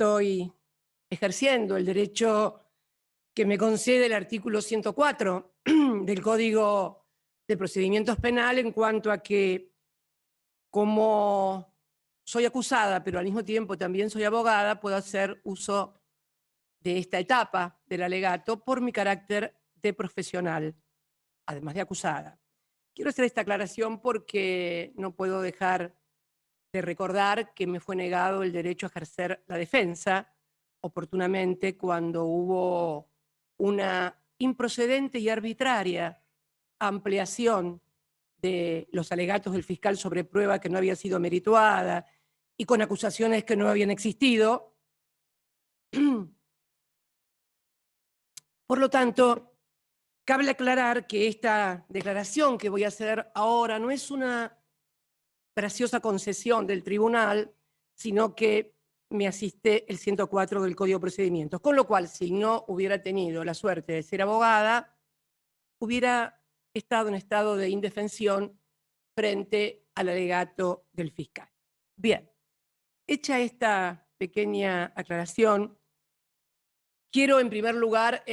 estoy ejerciendo el derecho que me concede el artículo 104 del Código de Procedimientos Penal en cuanto a que, como soy acusada, pero al mismo tiempo también soy abogada, puedo hacer uso de esta etapa del alegato por mi carácter de profesional, además de acusada. Quiero hacer esta aclaración porque no puedo dejar de recordar que me fue negado el derecho a ejercer la defensa oportunamente cuando hubo una improcedente y arbitraria ampliación de los alegatos del fiscal sobre prueba que no había sido merituada y con acusaciones que no habían existido. Por lo tanto, cabe aclarar que esta declaración que voy a hacer ahora no es una graciosa concesión del tribunal, sino que me asiste el 104 del Código de Procedimientos. Con lo cual, si no hubiera tenido la suerte de ser abogada, hubiera estado en estado de indefensión frente al alegato del fiscal. Bien, hecha esta pequeña aclaración, quiero en primer lugar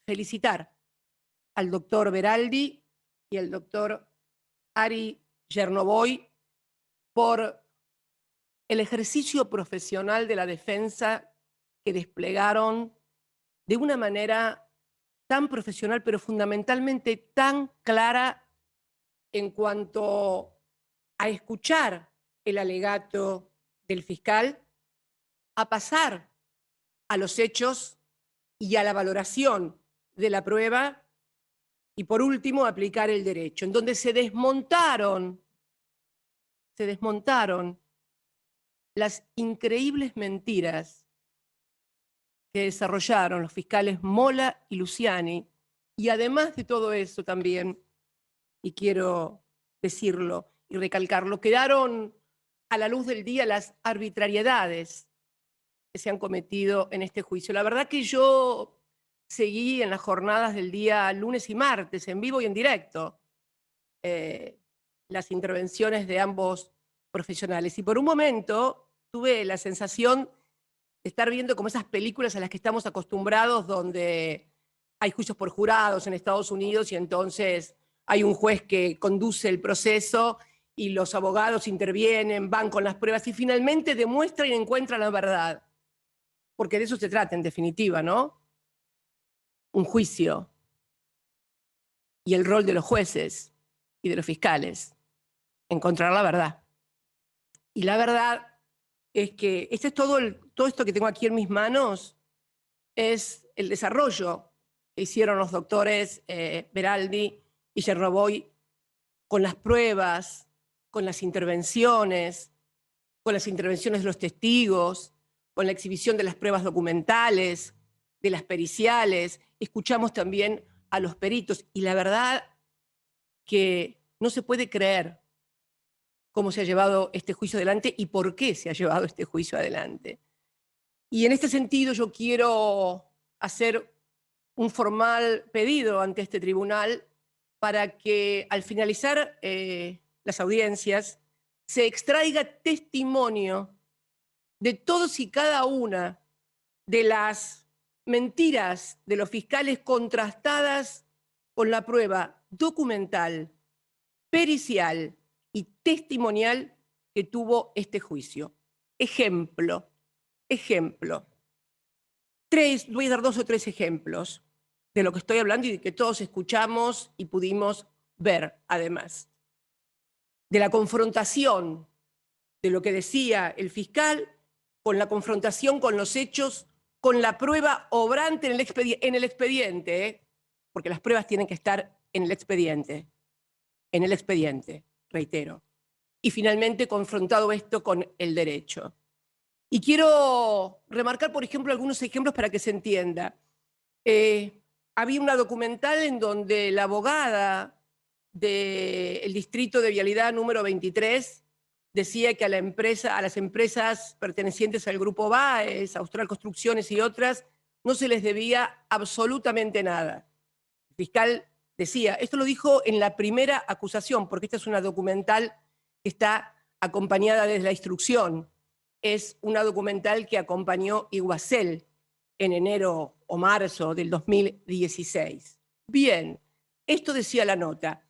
felicitar al doctor Beraldi y al doctor Ari Chernovoy por el ejercicio profesional de la defensa que desplegaron de una manera tan profesional, pero fundamentalmente tan clara en cuanto a escuchar el alegato del fiscal, a pasar a los hechos y a la valoración de la prueba y, por último, aplicar el derecho, en donde se desmontaron las increíbles mentiras que desarrollaron los fiscales Mola y Luciani, y además de todo eso también, y quiero decirlo y recalcarlo, quedaron a la luz del día las arbitrariedades que se han cometido en este juicio. La verdad que yo seguí en las jornadas del día lunes y martes, en vivo y en directo, las intervenciones de ambos profesionales, y por un momento tuve la sensación de estar viendo como esas películas a las que estamos acostumbrados, donde hay juicios por jurados en Estados Unidos y entonces hay un juez que conduce el proceso y los abogados intervienen, van con las pruebas y finalmente demuestran y encuentran la verdad. Porque de eso se trata en definitiva, ¿no? Un juicio y el rol de los jueces y de los fiscales, encontrar la verdad. Y la verdad es que este es todo esto que tengo aquí en mis manos es el desarrollo que hicieron los doctores Beraldi y Chernovoy con las pruebas, con las intervenciones de los testigos, con la exhibición de las pruebas documentales, de las periciales. Escuchamos también a los peritos y la verdad que no se puede creer cómo se ha llevado este juicio adelante y por qué se ha llevado este juicio adelante. Y en este sentido yo quiero hacer un formal pedido ante este tribunal para que al finalizar las audiencias se extraiga testimonio de todos y cada una de las mentiras de los fiscales contrastadas con la prueba documental, pericial y testimonial que tuvo este juicio. Ejemplo. Voy a dar 2 o 3 ejemplos de lo que estoy hablando y de que todos escuchamos y pudimos ver, además. De la confrontación de lo que decía el fiscal con la confrontación con los hechos, con la prueba obrante en el expediente, porque las pruebas tienen que estar en el expediente, reitero. Y finalmente confrontado esto con el derecho. Y quiero remarcar, por ejemplo, algunos ejemplos para que se entienda. Había una documental en donde la abogada del distrito de vialidad número 23 decía que a las empresas pertenecientes al grupo BAES, Austral Construcciones y otras, no se les debía absolutamente nada. El fiscal decía, esto lo dijo en la primera acusación, porque esta es una documental que está acompañada desde la instrucción. es una documental que acompañó Iguacel en enero o marzo del 2016. Bien, esto decía la nota.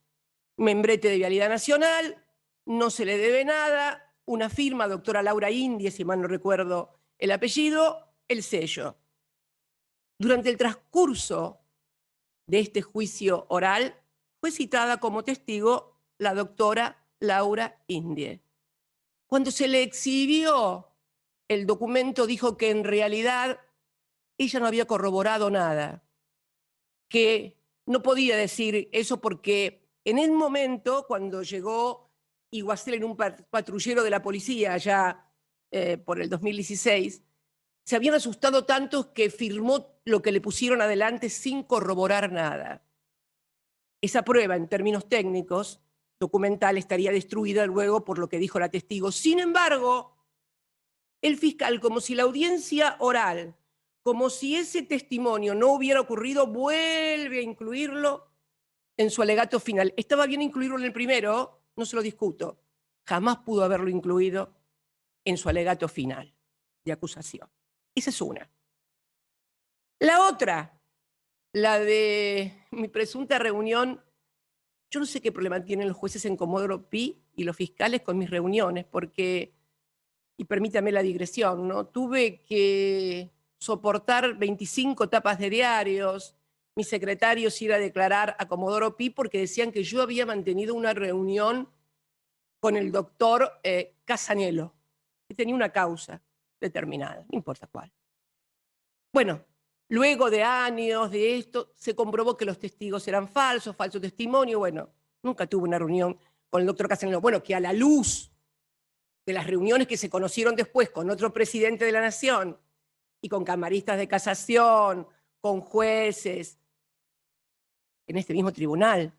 Membrete de Vialidad Nacional, no se le debe nada, una firma, doctora Laura Indie, si mal no recuerdo el apellido, el sello. Durante el transcurso de este juicio oral, fue citada como testigo la doctora Laura Indie. Cuando se le exhibió el documento, dijo que en realidad ella no había corroborado nada, que no podía decir eso porque en el momento, cuando llegó Iguacel en un patrullero de la policía allá por el 2016, se habían asustado tantos que firmó lo que le pusieron adelante sin corroborar nada. Esa prueba, en términos técnicos, documental, estaría destruida luego por lo que dijo la testigo. Sin embargo, el fiscal, como si la audiencia oral, como si ese testimonio no hubiera ocurrido, vuelve a incluirlo en su alegato final. Estaba bien incluirlo en el primero, no se lo discuto. Jamás pudo haberlo incluido en su alegato final de acusación. Esa es una. La otra, la de mi presunta reunión. Yo no sé qué problema tienen los jueces en Comodoro Pi y los fiscales con mis reuniones, porque, y permítame la digresión, ¿no? Tuve que soportar 25 tapas de diarios, mis secretarios ir a declarar a Comodoro Pi porque decían que yo había mantenido una reunión con el doctor Casanello, que tenía una causa determinada, no importa cuál. Bueno, luego de años de esto, se comprobó que los testigos eran falsos, falso testimonio. Bueno, nunca tuve una reunión con el doctor Casanello. Bueno, que a la luz de las reuniones que se conocieron después con otro presidente de la Nación y con camaristas de casación, con jueces, en este mismo tribunal,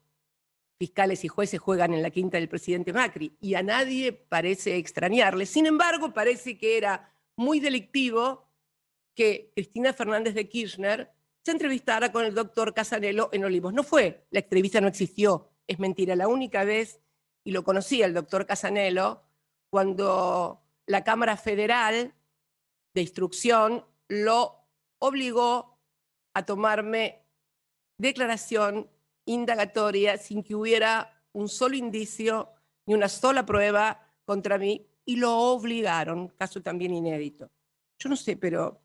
fiscales y jueces juegan en la quinta del presidente Macri y a nadie parece extrañarle. Sin embargo, parece que era muy delictivo que Cristina Fernández de Kirchner se entrevistara con el doctor Casanello en Olivos. No fue, la entrevista no existió, es mentira. La única vez, y lo conocía el doctor Casanello, cuando la Cámara Federal de Instrucción lo obligó a tomarme declaración indagatoria sin que hubiera un solo indicio ni una sola prueba contra mí, y lo obligaron, caso también inédito. Yo no sé, pero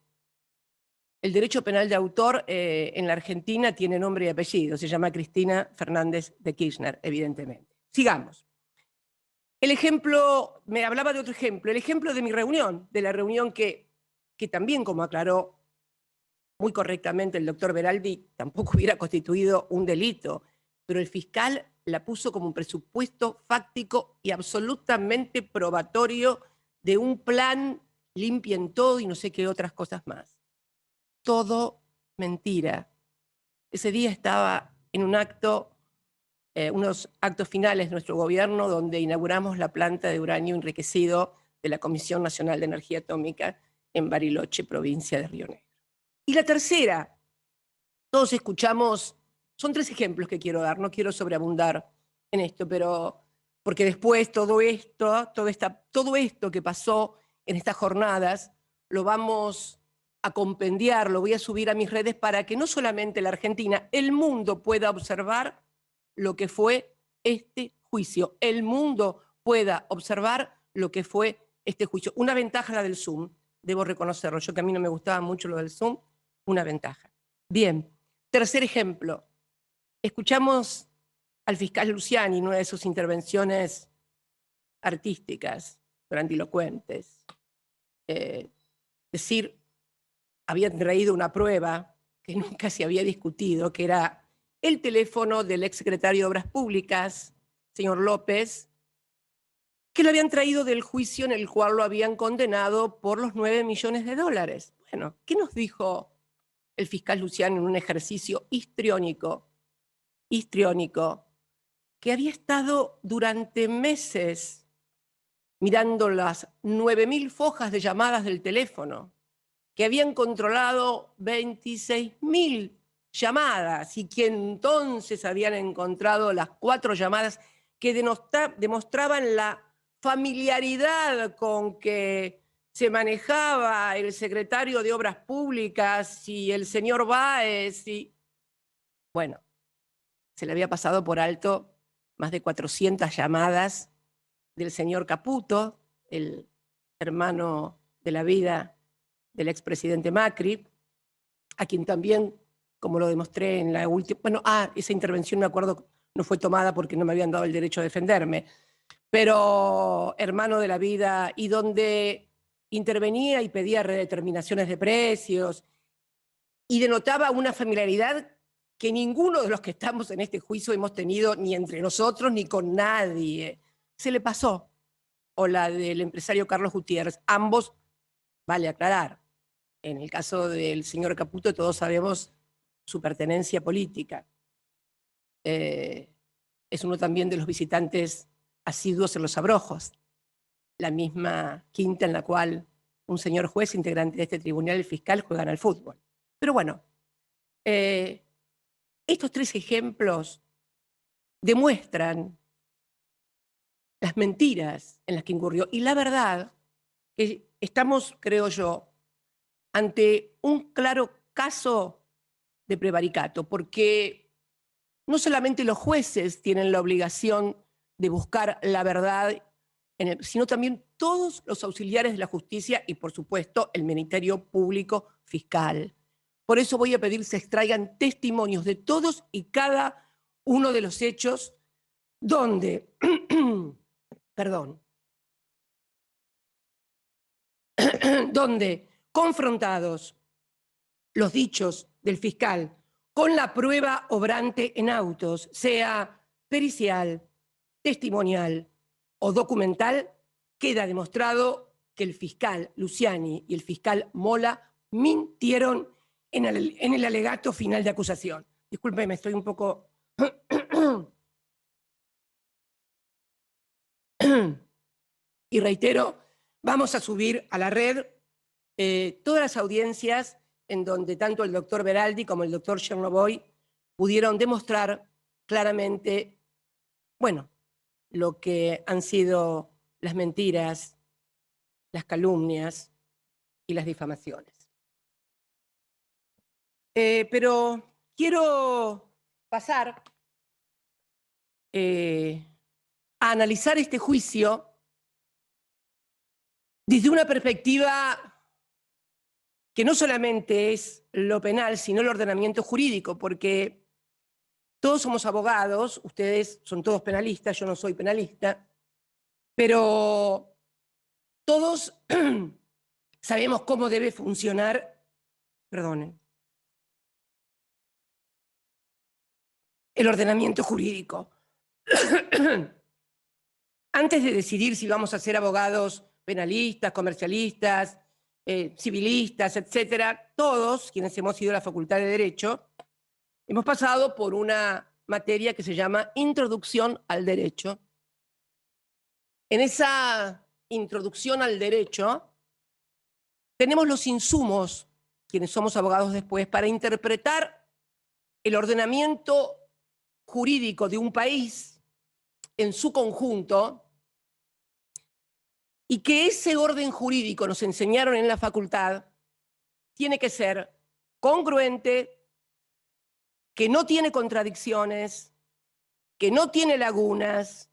el derecho penal de autor en la Argentina tiene nombre y apellido. Se llama Cristina Fernández de Kirchner, evidentemente. Sigamos. El ejemplo, me hablaba de otro ejemplo, el ejemplo de mi reunión, de la reunión que también, como aclaró muy correctamente el doctor Beraldi, tampoco hubiera constituido un delito, pero el fiscal la puso como un presupuesto fáctico y absolutamente probatorio de un plan limpien todo y no sé qué otras cosas más. Todo mentira. Ese día estaba en un acto, unos actos finales de nuestro gobierno donde inauguramos la planta de uranio enriquecido de la Comisión Nacional de Energía Atómica en Bariloche, provincia de Río Negro. Y la tercera, todos escuchamos, son 3 ejemplos que quiero dar, no quiero sobreabundar en esto, pero porque después todo esto que pasó en estas jornadas lo vamos a compendiar, lo voy a subir a mis redes para que no solamente la Argentina, el mundo pueda observar lo que fue este juicio. El mundo pueda observar lo que fue este juicio. Una ventaja la del Zoom, debo reconocerlo. Yo que a mí no me gustaba mucho lo del Zoom, una ventaja. Bien, tercer ejemplo. Escuchamos al fiscal Luciani en una de sus intervenciones artísticas, grandilocuentes, decir, habían traído una prueba que nunca se había discutido, que era el teléfono del exsecretario de Obras Públicas, señor López, que lo habían traído del juicio en el cual lo habían condenado por los 9 millones de dólares. Bueno, ¿qué nos dijo el fiscal Luciano en un ejercicio histriónico, que había estado durante meses mirando las 9.000 fojas de llamadas del teléfono, que habían controlado 26.000 llamadas y que entonces habían encontrado las 4 llamadas que demostraban la familiaridad con que se manejaba el secretario de Obras Públicas y el señor Báez y... Bueno, se le había pasado por alto más de 400 llamadas del señor Caputo, el hermano de la vida del expresidente Macri, a quien también, como lo demostré en la última... Bueno, esa intervención me acuerdo no fue tomada porque no me habían dado el derecho a defenderme, pero hermano de la vida, y donde intervenía y pedía redeterminaciones de precios y denotaba una familiaridad que ninguno de los que estamos en este juicio hemos tenido ni entre nosotros ni con nadie. Se le pasó. O la del empresario Carlos Gutiérrez. Ambos, vale aclarar, en el caso del señor Caputo todos sabemos su pertenencia política. Es uno también de los visitantes asiduos en Los Abrojos, la misma quinta en la cual un señor juez integrante de este tribunal, el fiscal, juegan al fútbol. Pero bueno, estos tres ejemplos demuestran las mentiras en las que incurrió. Y la verdad que estamos, creo yo, ante un claro caso de prevaricato, porque no solamente los jueces tienen la obligación de buscar la verdad, sino también todos los auxiliares de la justicia y, por supuesto, el Ministerio Público Fiscal. Por eso voy a pedir se extraigan testimonios de todos y cada uno de los hechos donde, perdón, donde confrontados los dichos del fiscal con la prueba obrante en autos, sea pericial, testimonial o documental, queda demostrado que el fiscal Luciani y el fiscal Mola mintieron en el alegato final de acusación. Discúlpeme, estoy un poco... Y reitero, vamos a subir a la red todas las audiencias en donde tanto el doctor Beraldi como el doctor Chernoboy pudieron demostrar claramente, bueno, lo que han sido las mentiras, las calumnias y las difamaciones. Pero quiero pasar a analizar este juicio desde una perspectiva que no solamente es lo penal, sino el ordenamiento jurídico, porque todos somos abogados, ustedes son todos penalistas, yo no soy penalista, pero todos sabemos cómo debe funcionar, perdonen, el ordenamiento jurídico. Antes de decidir si vamos a ser abogados penalistas, comercialistas, civilistas, etcétera, todos quienes hemos ido a la Facultad de Derecho, hemos pasado por una materia que se llama Introducción al Derecho. En esa introducción al derecho tenemos los insumos, quienes somos abogados después, para interpretar el ordenamiento jurídico de un país en su conjunto, y que ese orden jurídico, nos enseñaron en la facultad, tiene que ser congruente, que no tiene contradicciones, que no tiene lagunas,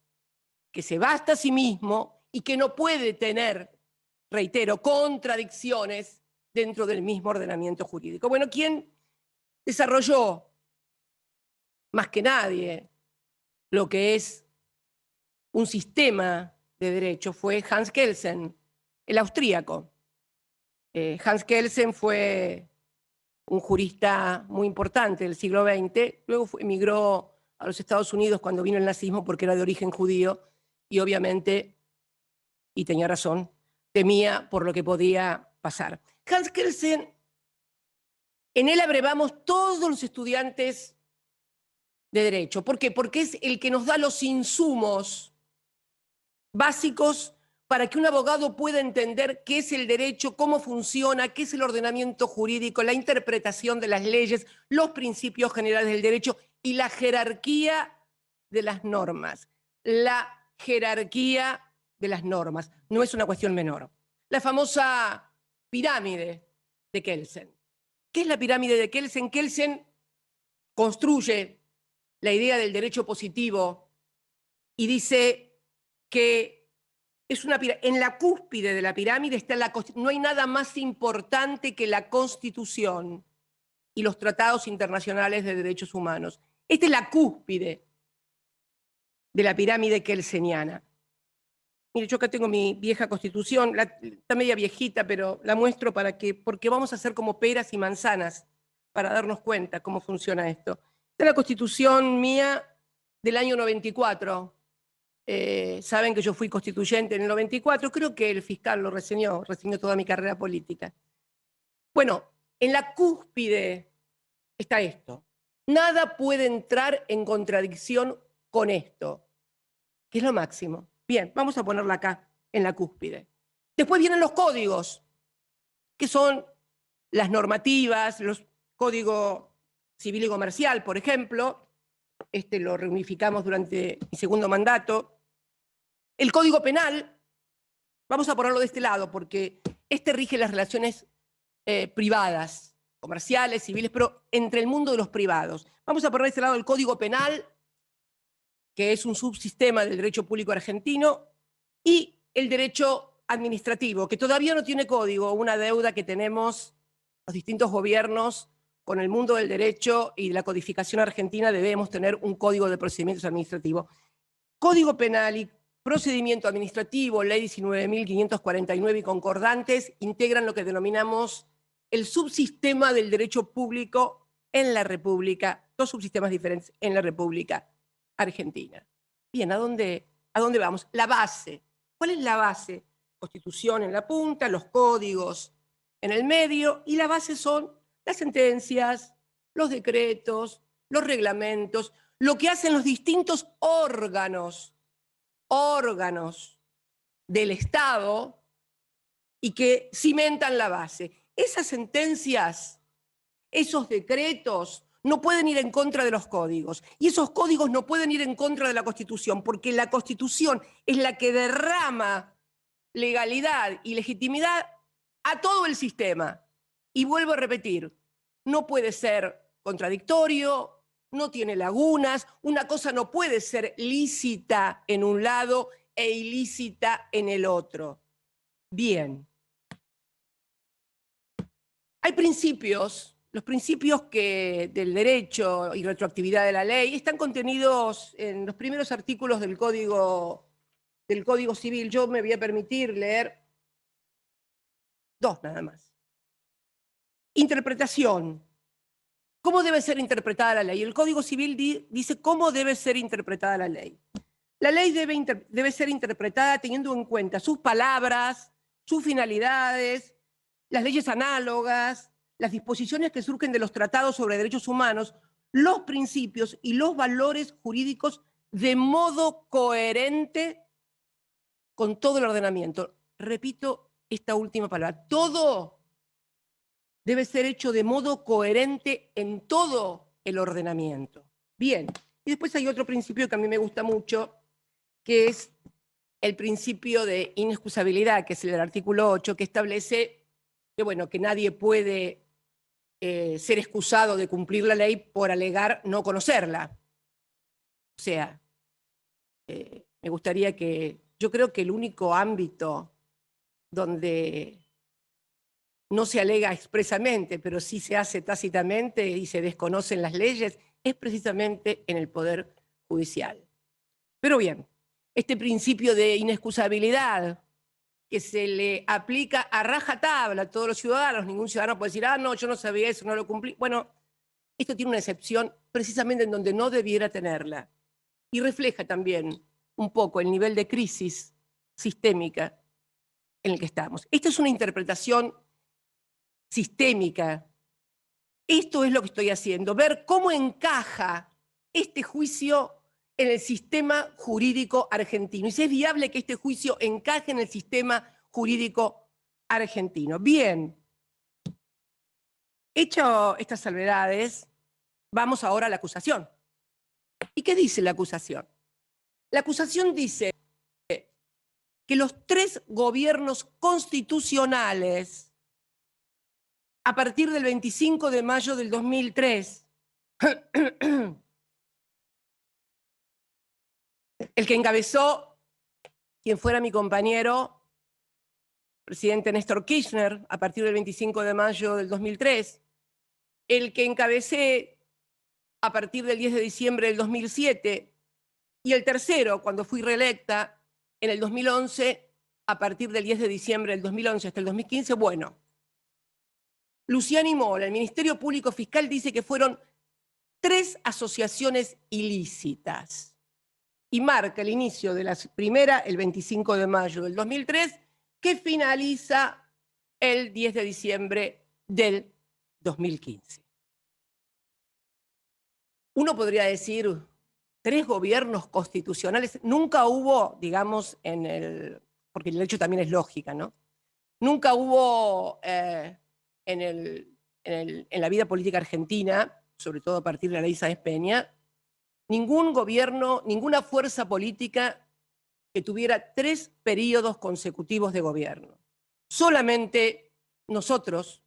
que se basta a sí mismo y que no puede tener, reitero, contradicciones dentro del mismo ordenamiento jurídico. Bueno, ¿quién desarrolló más que nadie lo que es un sistema de derecho? Fue Hans Kelsen, el austríaco. Hans Kelsen fue un jurista muy importante del siglo XX, luego emigró a los Estados Unidos cuando vino el nazismo porque era de origen judío y obviamente, y tenía razón, temía por lo que podía pasar. Hans Kelsen, en él abrevamos todos los estudiantes de derecho. ¿Por qué? Porque es el que nos da los insumos básicos para que un abogado pueda entender qué es el derecho, cómo funciona, qué es el ordenamiento jurídico, la interpretación de las leyes, los principios generales del derecho y la jerarquía de las normas. La jerarquía de las normas no es una cuestión menor. la famosa pirámide de Kelsen. ¿Qué es la pirámide de Kelsen? Kelsen construye la idea del derecho positivo y dice que es una pirámide. En la cúspide de la pirámide está la Constitución. No hay nada más importante que la Constitución y los tratados internacionales de derechos humanos. Esta es la cúspide de la pirámide kelseniana. Mire, yo acá tengo mi vieja Constitución, está media viejita, pero la muestro porque vamos a hacer como peras y manzanas para darnos cuenta cómo funciona esto. Esta es la Constitución mía del año 94. Saben que yo fui constituyente en el 94, creo que el fiscal lo reseñó toda mi carrera política. Bueno, en la cúspide está esto. Nada puede entrar en contradicción con esto, que es lo máximo. Bien, vamos a ponerla acá, en la cúspide. Después vienen los códigos, que son las normativas, los códigos civil y comercial, por ejemplo. Este lo reunificamos durante mi segundo mandato. El Código Penal, vamos a ponerlo de este lado, porque este rige las relaciones privadas, comerciales, civiles, pero entre el mundo de los privados. Vamos a poner de este lado el Código Penal, que es un subsistema del derecho público argentino, y el derecho administrativo, que todavía no tiene código, una deuda que tenemos los distintos gobiernos con el mundo del derecho y de la codificación argentina. Debemos tener un código de procedimientos administrativos. Código Penal y procedimiento administrativo, ley 19.549 y concordantes, integran lo que denominamos el subsistema del derecho público en la República, dos subsistemas diferentes en la República Argentina. Bien, ¿a dónde vamos? La base. ¿Cuál es la base? Constitución en la punta, los códigos en el medio, y la base son las sentencias, los decretos, los reglamentos, lo que hacen los distintos órganos del Estado y que cimentan la base. Esas sentencias, esos decretos, no pueden ir en contra de los códigos. Y esos códigos no pueden ir en contra de la Constitución, porque la Constitución es la que derrama legalidad y legitimidad a todo el sistema. Y vuelvo a repetir, no puede ser contradictorio, no tiene lagunas, una cosa no puede ser lícita en un lado e ilícita en el otro. Bien. Hay principios, los principios del derecho y retroactividad de la ley están contenidos en los primeros artículos del Código Civil. Yo me voy a permitir leer dos nada más. Interpretación. ¿Cómo debe ser interpretada la ley? El Código Civil dice cómo debe ser interpretada la ley. La ley debe ser interpretada teniendo en cuenta sus palabras, sus finalidades, las leyes análogas, las disposiciones que surgen de los tratados sobre derechos humanos, los principios y los valores jurídicos de modo coherente con todo el ordenamiento. Repito esta última palabra. Todo debe ser hecho de modo coherente en todo el ordenamiento. Bien, y después hay otro principio que a mí me gusta mucho, que es el principio de inexcusabilidad, que es el del artículo 8, que establece que, bueno, que nadie puede ser excusado de cumplir la ley por alegar no conocerla. O sea, me gustaría yo creo que el único ámbito donde no se alega expresamente, pero sí se hace tácitamente y se desconocen las leyes, es precisamente en el Poder Judicial. Pero bien, este principio de inexcusabilidad que se le aplica a rajatabla a todos los ciudadanos, ningún ciudadano puede decir, no, yo no sabía eso, no lo cumplí. Bueno, esto tiene una excepción precisamente en donde no debiera tenerla. Y refleja también un poco el nivel de crisis sistémica en el que estamos. Esta es una interpretación sistémica. Esto es lo que estoy haciendo, ver cómo encaja este juicio en el sistema jurídico argentino y si es viable que este juicio encaje en el sistema jurídico argentino. Bien, hecho estas salvedades, vamos ahora a la acusación. ¿Y qué dice la acusación? La acusación dice que los 3 gobiernos constitucionales, a partir del 25 de mayo del 2003, el que encabezó quien fuera mi compañero, presidente Néstor Kirchner, a partir del 25 de mayo del 2003, el que encabecé a partir del 10 de diciembre del 2007, y el tercero, cuando fui reelecta en el 2011, a partir del 10 de diciembre del 2011 hasta el 2015, bueno, Luciani Mola, el Ministerio Público Fiscal, dice que fueron 3 asociaciones ilícitas y marca el inicio de la primera el 25 de mayo del 2003, que finaliza el 10 de diciembre del 2015. Uno podría decir, 3 gobiernos constitucionales, nunca hubo, digamos, porque el hecho también es lógica, ¿no? Nunca hubo en la vida política argentina, sobre todo a partir de la ley Sáenz Peña, ningún gobierno, ninguna fuerza política que tuviera 3 periodos consecutivos de gobierno. Solamente nosotros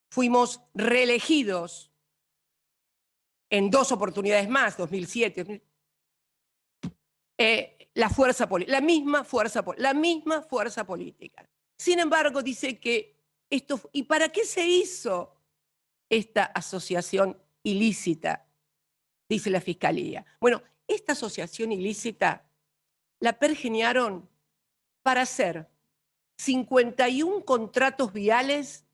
fuimos reelegidos en 2 oportunidades más, 2007, la misma fuerza política. Sin embargo, dice que esto, ¿y para qué se hizo esta asociación ilícita? Dice la Fiscalía. Bueno, esta asociación ilícita la pergeniaron para hacer 51 contratos viales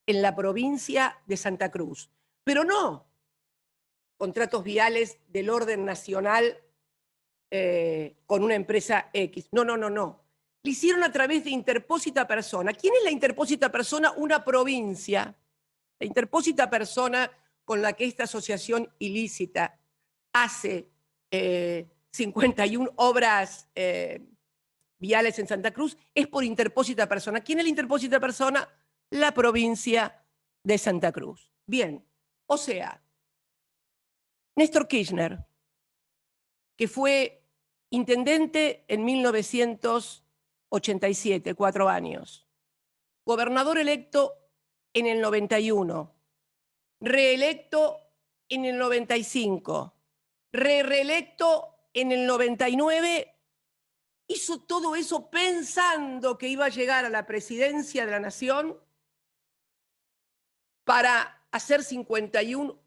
en la provincia de Santa Cruz, pero no contratos viales del orden nacional con una empresa X. No. Lo hicieron a través de interpósita persona. ¿Quién es la interpósita persona? Una provincia. La interpósita persona con la que esta asociación ilícita hace 51 obras viales en Santa Cruz es por interpósita persona. ¿Quién es la interpósita persona? La provincia de Santa Cruz. Bien, o sea, Néstor Kirchner, que fue intendente en 1987, 4 años, gobernador electo en el 91, reelecto en el 95, reelecto en el 99, hizo todo eso pensando que iba a llegar a la presidencia de la Nación para hacer 51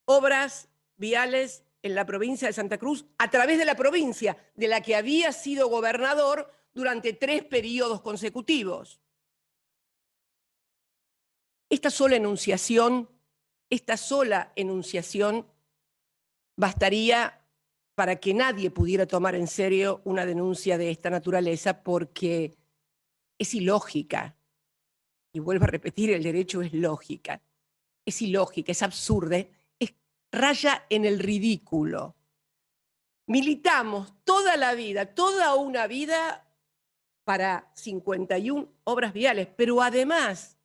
obras viales en la provincia de Santa Cruz, a través de la provincia de la que había sido gobernador durante 3 periodos consecutivos. Esta sola enunciación bastaría para que nadie pudiera tomar en serio una denuncia de esta naturaleza, porque es ilógica. Y vuelvo a repetir, el derecho es lógica. Es ilógica, es absurda, raya en el ridículo. Militamos toda la vida, toda una vida, para 51 obras viales, pero además,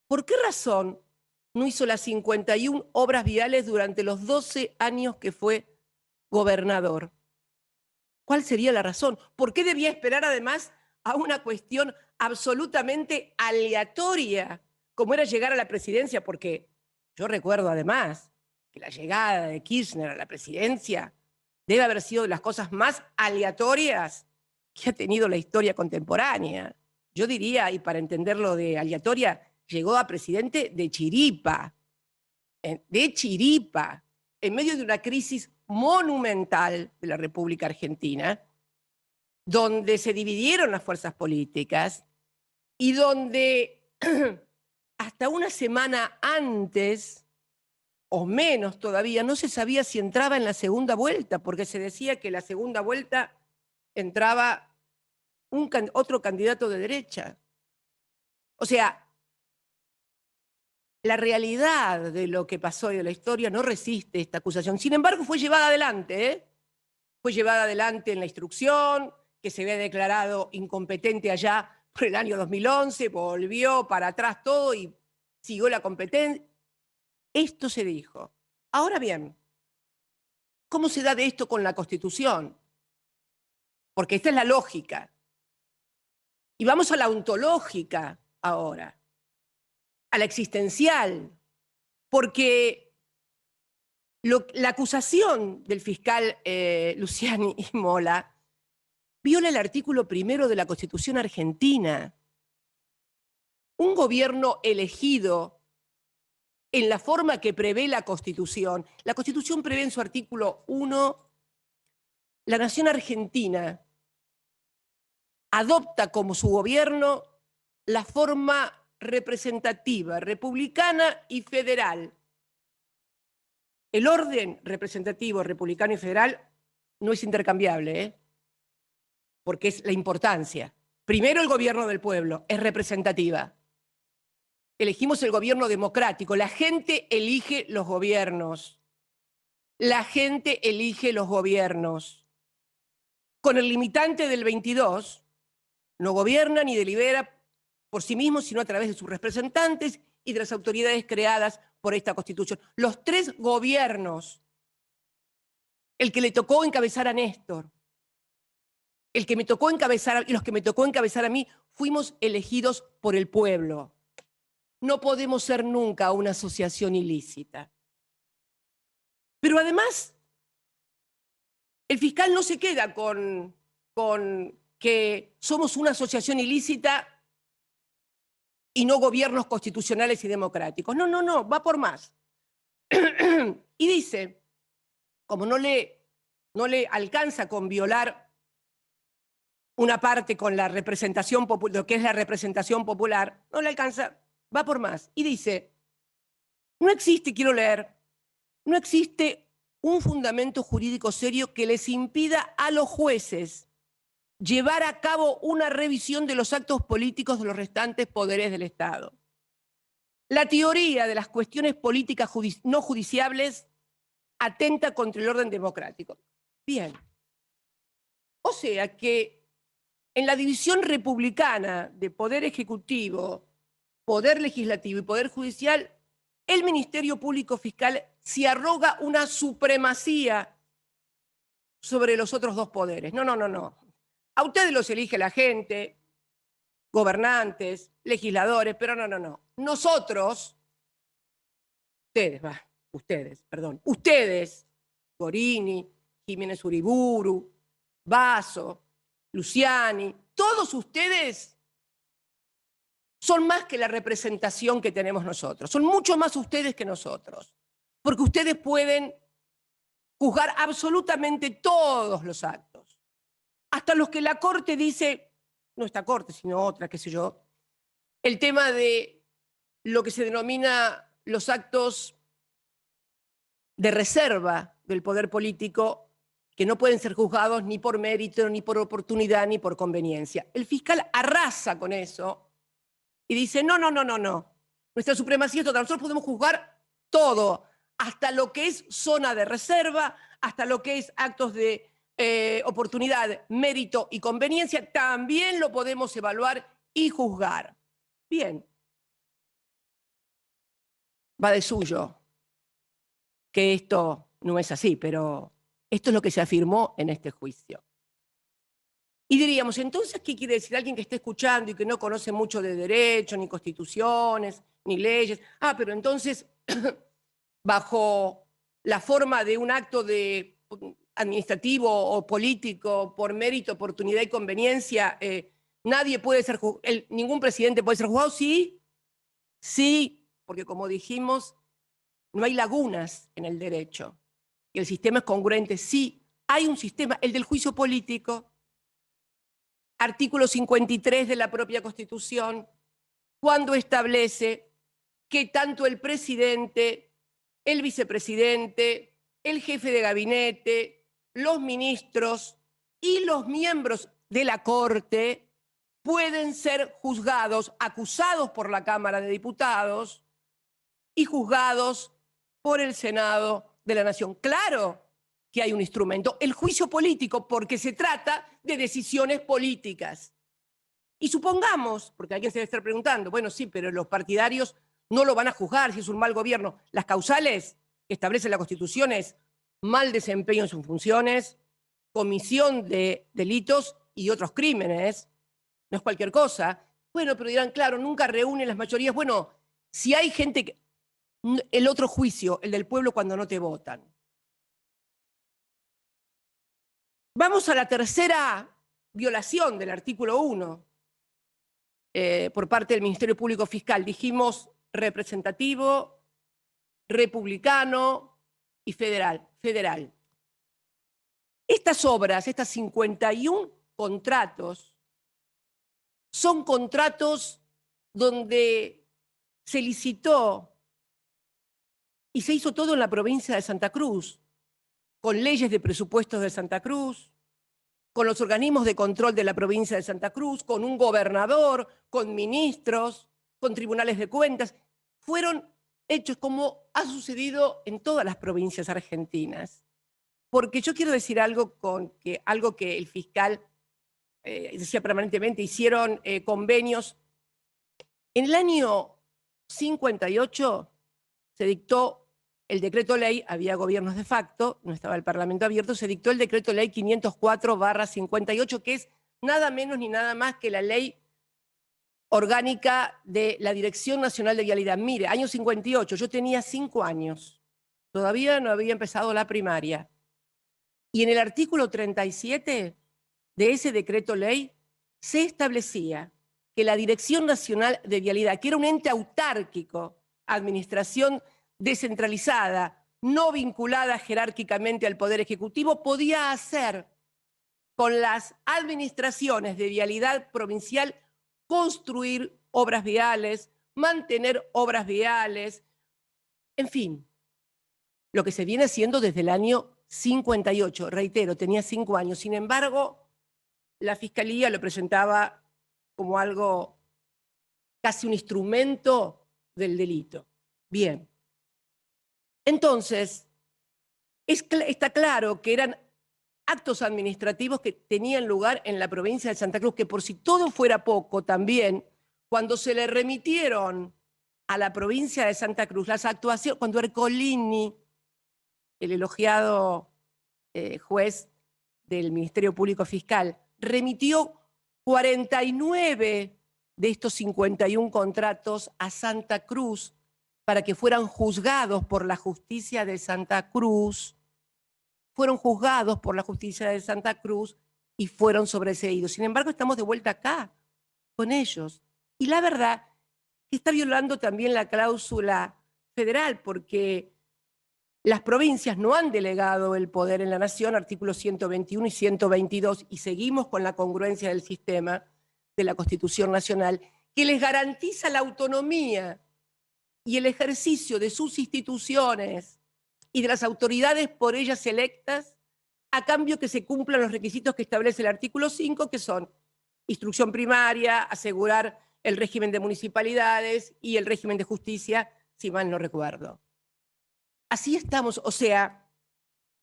¿por qué razón no hizo las 51 obras viales durante los 12 años que fue gobernador? ¿Cuál sería la razón? ¿Por qué debía esperar además a una cuestión absolutamente aleatoria, como era llegar a la presidencia? Porque yo recuerdo además que la llegada de Kirchner a la presidencia debe haber sido de las cosas más aleatorias que ha tenido la historia contemporánea. Yo diría, y para entenderlo de aleatoria, llegó a presidente de chiripa, en medio de una crisis monumental de la República Argentina, donde se dividieron las fuerzas políticas y donde hasta una semana antes, o menos todavía, no se sabía si entraba en la segunda vuelta, porque se decía que en la segunda vuelta entraba otro candidato de derecha. O sea, la realidad de lo que pasó y de la historia no resiste esta acusación. Sin embargo, fue llevada adelante, ¿eh? Fue llevada adelante en la instrucción, que se había declarado incompetente allá por el año 2011, volvió para atrás todo y siguió la competencia. Esto se dijo. Ahora bien, ¿cómo se da de esto con la Constitución? Porque esta es la lógica. Y vamos a la ontológica ahora, a la existencial, porque la acusación del fiscal Luciani y Mola viola el artículo 1 de la Constitución argentina. Un gobierno elegido en la forma que prevé la Constitución. La Constitución prevé en su artículo 1, la nación argentina adopta como su gobierno la forma representativa, republicana y federal. El orden representativo, republicano y federal no es intercambiable, porque es la importancia. Primero el gobierno del pueblo, es representativa. Elegimos el gobierno democrático. La gente elige los gobiernos. La gente elige los gobiernos. Con el limitante del 22, no gobierna ni delibera por sí mismo, sino a través de sus representantes y de las autoridades creadas por esta Constitución. Los 3 gobiernos, el que le tocó encabezar a Néstor, el que me tocó encabezar y los que me tocó encabezar a mí, fuimos elegidos por el pueblo. No podemos ser nunca una asociación ilícita. Pero además, el fiscal no se queda con que somos una asociación ilícita y no gobiernos constitucionales y democráticos. No, no, no, va por más. Y dice, como no le alcanza con violar una parte con la representación popular, lo que es la representación popular, no le alcanza, va por más. Y dice, no existe, quiero leer, no existe un fundamento jurídico serio que les impida a los jueces llevar a cabo una revisión de los actos políticos de los restantes poderes del Estado. La teoría de las cuestiones políticas no judiciables atenta contra el orden democrático. Bien. O sea que en la división republicana de poder ejecutivo, poder legislativo y poder judicial, el Ministerio Público Fiscal se arroga una supremacía sobre los otros 2 poderes. No, no, no, no. A ustedes los elige la gente, gobernantes, legisladores, pero no, no, no. Nosotros, ustedes, Gorini, Jiménez Uriburu, Basso, Luciani, todos ustedes son más que la representación que tenemos nosotros. Son mucho más ustedes que nosotros. Porque ustedes pueden juzgar absolutamente todos los actos. Hasta los que la Corte dice, no esta Corte, sino otra, qué sé yo, el tema de lo que se denomina los actos de reserva del poder político, que no pueden ser juzgados ni por mérito, ni por oportunidad, ni por conveniencia. El fiscal arrasa con eso y dice, no, no, no, no, no. Nuestra supremacía es total. Nosotros podemos juzgar todo, hasta lo que es zona de reserva, hasta lo que es actos de oportunidad, mérito y conveniencia, también lo podemos evaluar y juzgar. Bien. Va de suyo que esto no es así, pero esto es lo que se afirmó en este juicio. Y diríamos, entonces, ¿qué quiere decir alguien que esté escuchando y que no conoce mucho de derecho, ni constituciones, ni leyes? Ah, pero entonces, bajo la forma de un acto administrativo o político, por mérito, oportunidad y conveniencia, nadie puede ser ningún presidente puede ser juzgado. Sí, sí, porque como dijimos, no hay lagunas en el derecho. Y el sistema es congruente. Sí, hay un sistema, el del juicio político, artículo 53 de la propia Constitución, cuando establece que tanto el presidente, el vicepresidente, el jefe de gabinete, los ministros y los miembros de la Corte pueden ser juzgados, acusados por la Cámara de Diputados y juzgados por el Senado de la Nación. Claro que hay un instrumento, el juicio político, porque se trata de decisiones políticas. Y supongamos, porque alguien se debe estar preguntando, bueno, sí, pero los partidarios no lo van a juzgar si es un mal gobierno. Las causales que establece la Constitución es mal desempeño en sus funciones, comisión de delitos y otros crímenes, no es cualquier cosa. Bueno, pero dirán, claro, nunca reúnen las mayorías. Bueno, si hay gente que... El otro juicio, el del pueblo cuando no te votan. Vamos a la tercera violación del artículo 1 por parte del Ministerio Público Fiscal. Dijimos representativo, republicano y federal. Estas obras, estas 51 contratos, son contratos donde se licitó y se hizo todo en la provincia de Santa Cruz, con leyes de presupuestos de Santa Cruz, con los organismos de control de la provincia de Santa Cruz, con un gobernador, con ministros, con tribunales de cuentas. Fueron hechos como ha sucedido en todas las provincias argentinas. Porque yo quiero decir algo que el fiscal decía permanentemente, hicieron convenios. En el año 58 se dictó el decreto ley, había gobiernos de facto, no estaba el Parlamento abierto, se dictó el decreto ley 504/58, que es nada menos ni nada más que la ley orgánica de la Dirección Nacional de Vialidad. Mire, año 58, yo tenía 5 años, todavía no había empezado la primaria. Y en el artículo 37 de ese decreto ley se establecía que la Dirección Nacional de Vialidad, que era un ente autárquico, administración descentralizada, no vinculada jerárquicamente al Poder Ejecutivo, podía hacer con las administraciones de vialidad provincial construir obras viales, mantener obras viales, en fin, lo que se viene haciendo desde el año 58. Reitero, tenía 5 años. Sin embargo, la Fiscalía lo presentaba como algo, casi un instrumento del delito. Bien. Entonces, está claro que eran actos administrativos que tenían lugar en la provincia de Santa Cruz, que por si todo fuera poco también, cuando se le remitieron a la provincia de Santa Cruz las actuaciones, cuando Ercolini, el elogiado juez del Ministerio Público Fiscal, remitió 49 de estos 51 contratos a Santa Cruz para que fueran juzgados por la justicia de Santa Cruz, fueron juzgados por la justicia de Santa Cruz y fueron sobreseídos. Sin embargo, estamos de vuelta acá con ellos. Y la verdad que está violando también la cláusula federal, porque las provincias no han delegado el poder en la nación, artículos 121 y 122, y seguimos con la congruencia del sistema de la Constitución Nacional, que les garantiza la autonomía y el ejercicio de sus instituciones y de las autoridades por ellas electas, a cambio que se cumplan los requisitos que establece el artículo 5, que son instrucción primaria, asegurar el régimen de municipalidades y el régimen de justicia, si mal no recuerdo. Así estamos, o sea,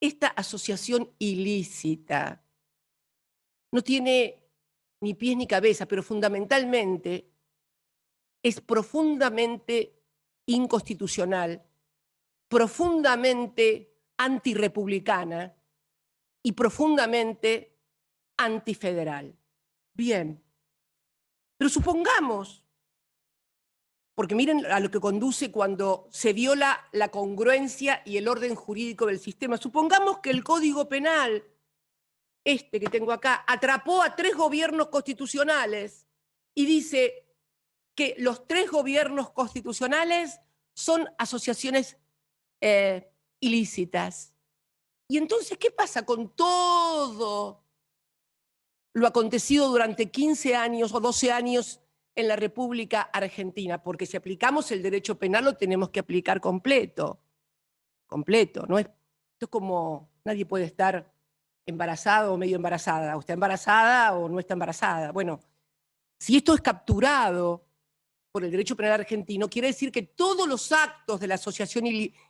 esta asociación ilícita no tiene ni pies ni cabeza, pero fundamentalmente es profundamente inconstitucional, profundamente antirrepublicana y profundamente antifederal. Bien, pero supongamos, porque miren a lo que conduce cuando se viola la congruencia y el orden jurídico del sistema. Supongamos que el Código Penal, este que tengo acá, atrapó a 3 gobiernos constitucionales y dice que los 3 gobiernos constitucionales son asociaciones ilícitas. Y entonces, ¿qué pasa con todo lo acontecido durante 15 años o 12 años en la República Argentina? Porque si aplicamos el derecho penal lo tenemos que aplicar completo. Completo, ¿no? Esto es como nadie puede estar embarazado o medio embarazada. O está embarazada o no está embarazada. Bueno, si esto es capturado por el derecho penal argentino, quiere decir que todos los actos de la asociación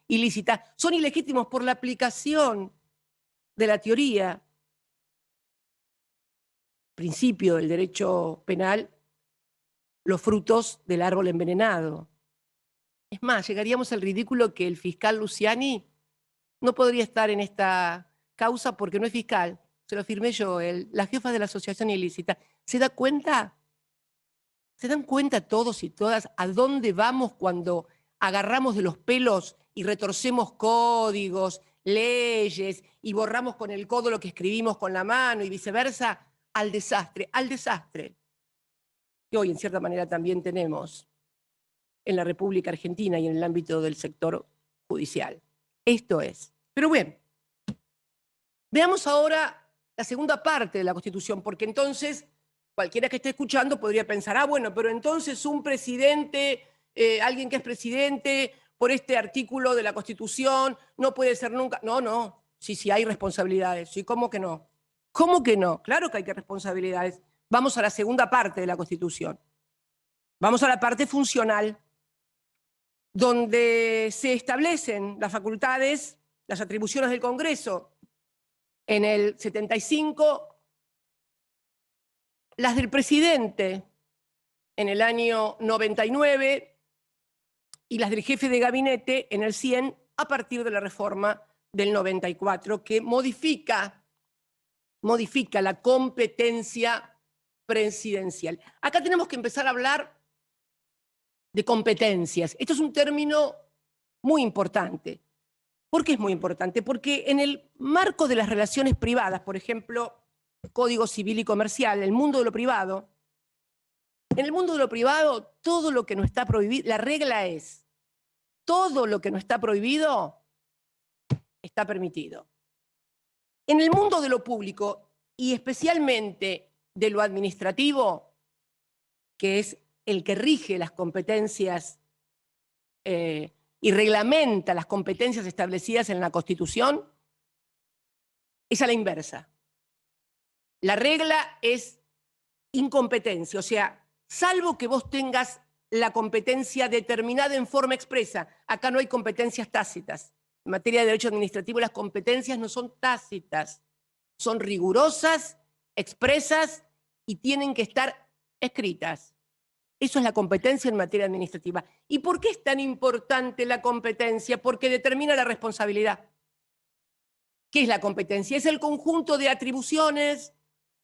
ilícita son ilegítimos por la aplicación de la teoría, principio del derecho penal, los frutos del árbol envenenado. Es más, llegaríamos al ridículo que el fiscal Luciani no podría estar en esta causa porque no es fiscal, se lo firmé yo, la jefa de la asociación ilícita. ¿Se da cuenta ¿Se dan cuenta todos y todas a dónde vamos cuando agarramos de los pelos y retorcemos códigos, leyes y borramos con el codo lo que escribimos con la mano y viceversa? Al desastre que hoy en cierta manera también tenemos en la República Argentina y en el ámbito del sector judicial. Esto es. Pero bien, veamos ahora la segunda parte de la Constitución, porque entonces cualquiera que esté escuchando podría pensar, bueno, pero entonces un presidente, alguien que es presidente por este artículo de la Constitución no puede ser nunca. No, sí, hay responsabilidades. Sí, ¿cómo que no? ¿Cómo que no? Claro que hay que responsabilidades. Vamos a la segunda parte de la Constitución. Vamos a la parte funcional, donde se establecen las facultades, las atribuciones del Congreso. En el 75, las del presidente en el año 99 y las del jefe de gabinete en el 100 a partir de la reforma del 94, que modifica la competencia presidencial. Acá tenemos que empezar a hablar de competencias. Esto es un término muy importante. ¿Por qué es muy importante? Porque en el marco de las relaciones privadas, por ejemplo, Código Civil y Comercial, el mundo de lo privado, en el mundo de lo privado, todo lo que no está prohibido, la regla es, todo lo que no está prohibido está permitido. En el mundo de lo público, y especialmente de lo administrativo, que es el que rige las competencias y reglamenta las competencias establecidas en la Constitución, es a la inversa. La regla es incompetencia, o sea, salvo que vos tengas la competencia determinada en forma expresa. Acá no hay competencias tácitas. En materia de derecho administrativo las competencias no son tácitas, son rigurosas, expresas y tienen que estar escritas. Eso es la competencia en materia administrativa. ¿Y por qué es tan importante la competencia? Porque determina la responsabilidad. ¿Qué es la competencia? Es el conjunto de atribuciones,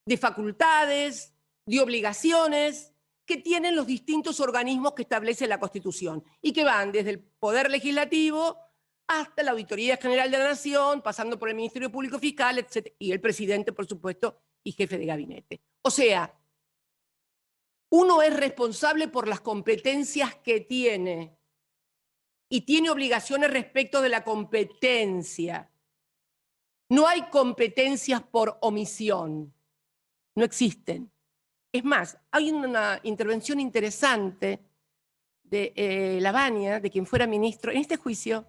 de facultades, de obligaciones que tienen los distintos organismos que establece la Constitución y que van desde el Poder Legislativo hasta la Auditoría General de la Nación, pasando por el Ministerio Público Fiscal, etc., y el presidente, por supuesto, y jefe de gabinete. O sea, uno es responsable por las competencias que tiene y tiene obligaciones respecto de la competencia. No hay competencias por omisión, no existen. Es más, hay una intervención interesante de Lavagna, de quien fuera ministro, en este juicio,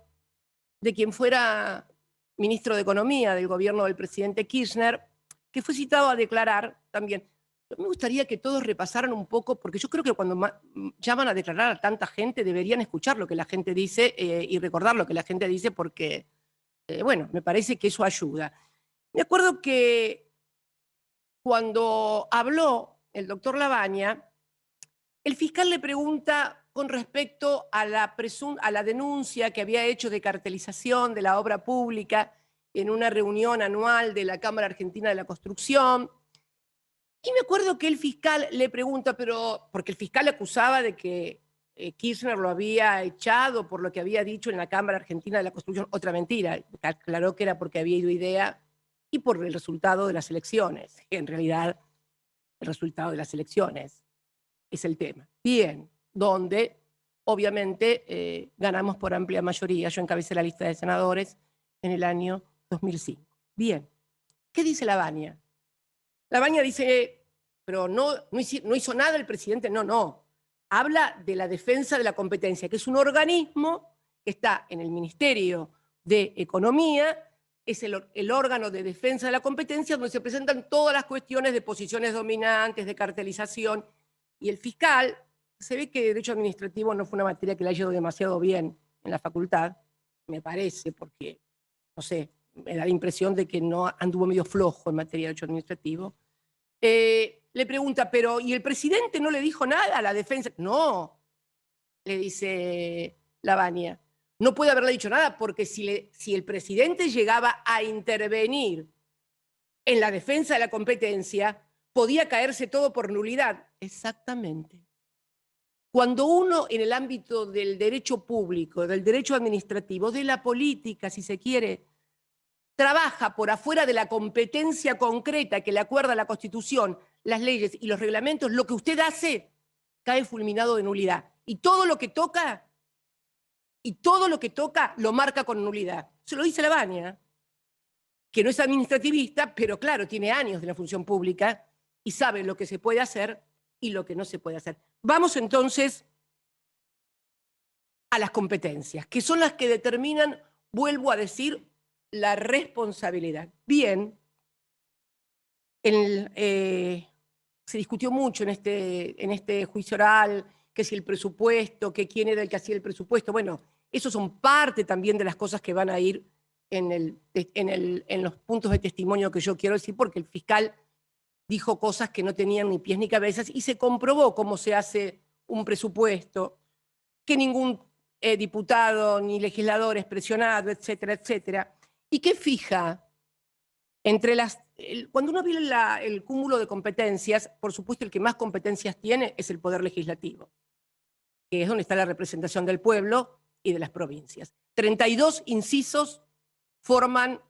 de quien fuera ministro de Economía del gobierno del presidente Kirchner, que fue citado a declarar también. Me gustaría que todos repasaran un poco, porque yo creo que cuando llaman a declarar a tanta gente deberían escuchar lo que la gente dice y recordar lo que la gente dice porque, bueno, me parece que eso ayuda. Me acuerdo que cuando habló el doctor Lavagna, el fiscal le pregunta con respecto a la denuncia que había hecho de cartelización de la obra pública en una reunión anual de la Cámara Argentina de la Construcción. Y me acuerdo que el fiscal le pregunta, pero porque el fiscal acusaba de que Kirchner lo había echado por lo que había dicho en la Cámara Argentina de la Construcción, otra mentira, aclaró que era porque había ido idea y por el resultado de las elecciones, que en realidad el resultado de las elecciones es el tema. Bien, donde obviamente ganamos por amplia mayoría, yo encabecé la lista de senadores en el año 2005. Bien, ¿qué dice Lavagna? Lavagna dice, pero no hizo nada el presidente, no. Habla de la defensa de la competencia, que es un organismo que está en el Ministerio de Economía, es el órgano de defensa de la competencia donde se presentan todas las cuestiones de posiciones dominantes, de cartelización, y el fiscal, se ve que Derecho Administrativo no fue una materia que le haya ido demasiado bien en la facultad, me parece, porque, no sé, me da la impresión de que no anduvo medio flojo en materia de Derecho Administrativo. Le pregunta, pero ¿y el presidente no le dijo nada a la defensa? No, le dice Lavagna. No puede haberle dicho nada porque si el presidente llegaba a intervenir en la defensa de la competencia, podía caerse todo por nulidad. Exactamente. Cuando uno en el ámbito del derecho público, del derecho administrativo, de la política, si se quiere, trabaja por afuera de la competencia concreta que le acuerda la Constitución, las leyes y los reglamentos, lo que usted hace cae fulminado de nulidad. Y todo lo que toca lo marca con nulidad. Se lo dice Lavagna, que no es administrativista, pero claro, tiene años de la función pública y sabe lo que se puede hacer y lo que no se puede hacer. Vamos entonces a las competencias, que son las que determinan, vuelvo a decir, la responsabilidad. Bien, se discutió mucho en este juicio oral, que si el presupuesto, que quién era el que hacía el presupuesto. Bueno, eso son parte también de las cosas que van a ir en los puntos de testimonio que yo quiero decir, porque el fiscal dijo cosas que no tenían ni pies ni cabezas y se comprobó cómo se hace un presupuesto, que ningún diputado ni legislador es presionado, etcétera, etcétera. ¿Y qué fija? Cuando uno ve el cúmulo de competencias, por supuesto el que más competencias tiene es el Poder Legislativo, que es donde está la representación del pueblo y de las provincias. 32 incisos forman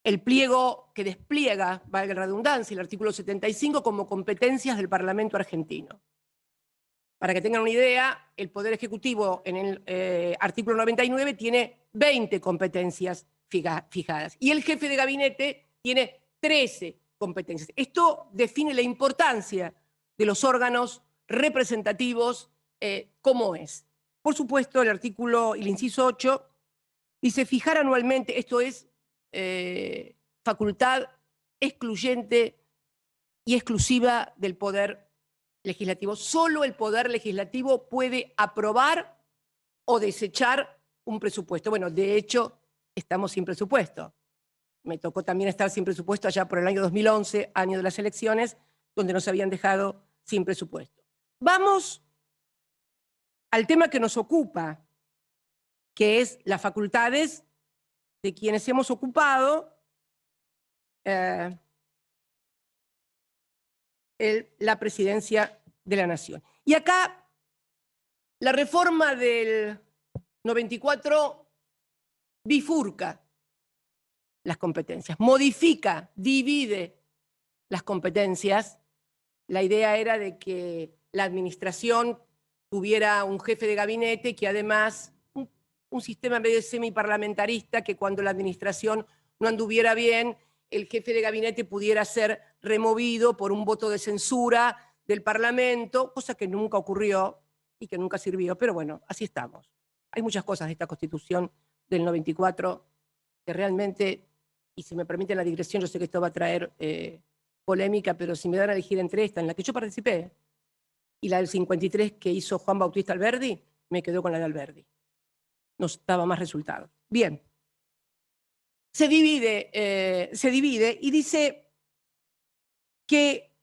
el pliego que despliega, valga la redundancia, el artículo 75 como competencias del Parlamento argentino. Para que tengan una idea, el Poder Ejecutivo en el artículo 99 tiene 20 competencias fijadas y el jefe de gabinete tiene 13 competencias. Esto define la importancia de los órganos representativos, cómo es. Por supuesto, el inciso 8, dice fijar anualmente, esto es facultad excluyente y exclusiva del Poder Legislativo. Solo el Poder Legislativo puede aprobar o desechar un presupuesto. Bueno, de hecho, estamos sin presupuesto. Me tocó también estar sin presupuesto allá por el año 2011, año de las elecciones, donde nos habían dejado sin presupuesto. Vamos al tema que nos ocupa, que es las facultades de quienes hemos ocupado la presidencia de la Nación. Y acá la reforma del 94 bifurca las competencias, modifica, divide las competencias. La idea era de que la administración tuviera un jefe de gabinete que además un sistema medio semiparlamentarista, que cuando la administración no anduviera bien, el jefe de gabinete pudiera ser removido por un voto de censura del Parlamento, cosa que nunca ocurrió y que nunca sirvió, pero bueno, así estamos. Hay muchas cosas de esta Constitución del 94 que realmente, y si me permiten la digresión, yo sé que esto va a traer polémica, pero si me dan a elegir entre esta, en la que yo participé, y la del 53 que hizo Juan Bautista Alberdi, me quedo con la de Alberdi. Nos daba más resultados. Bien. Se divide y dice que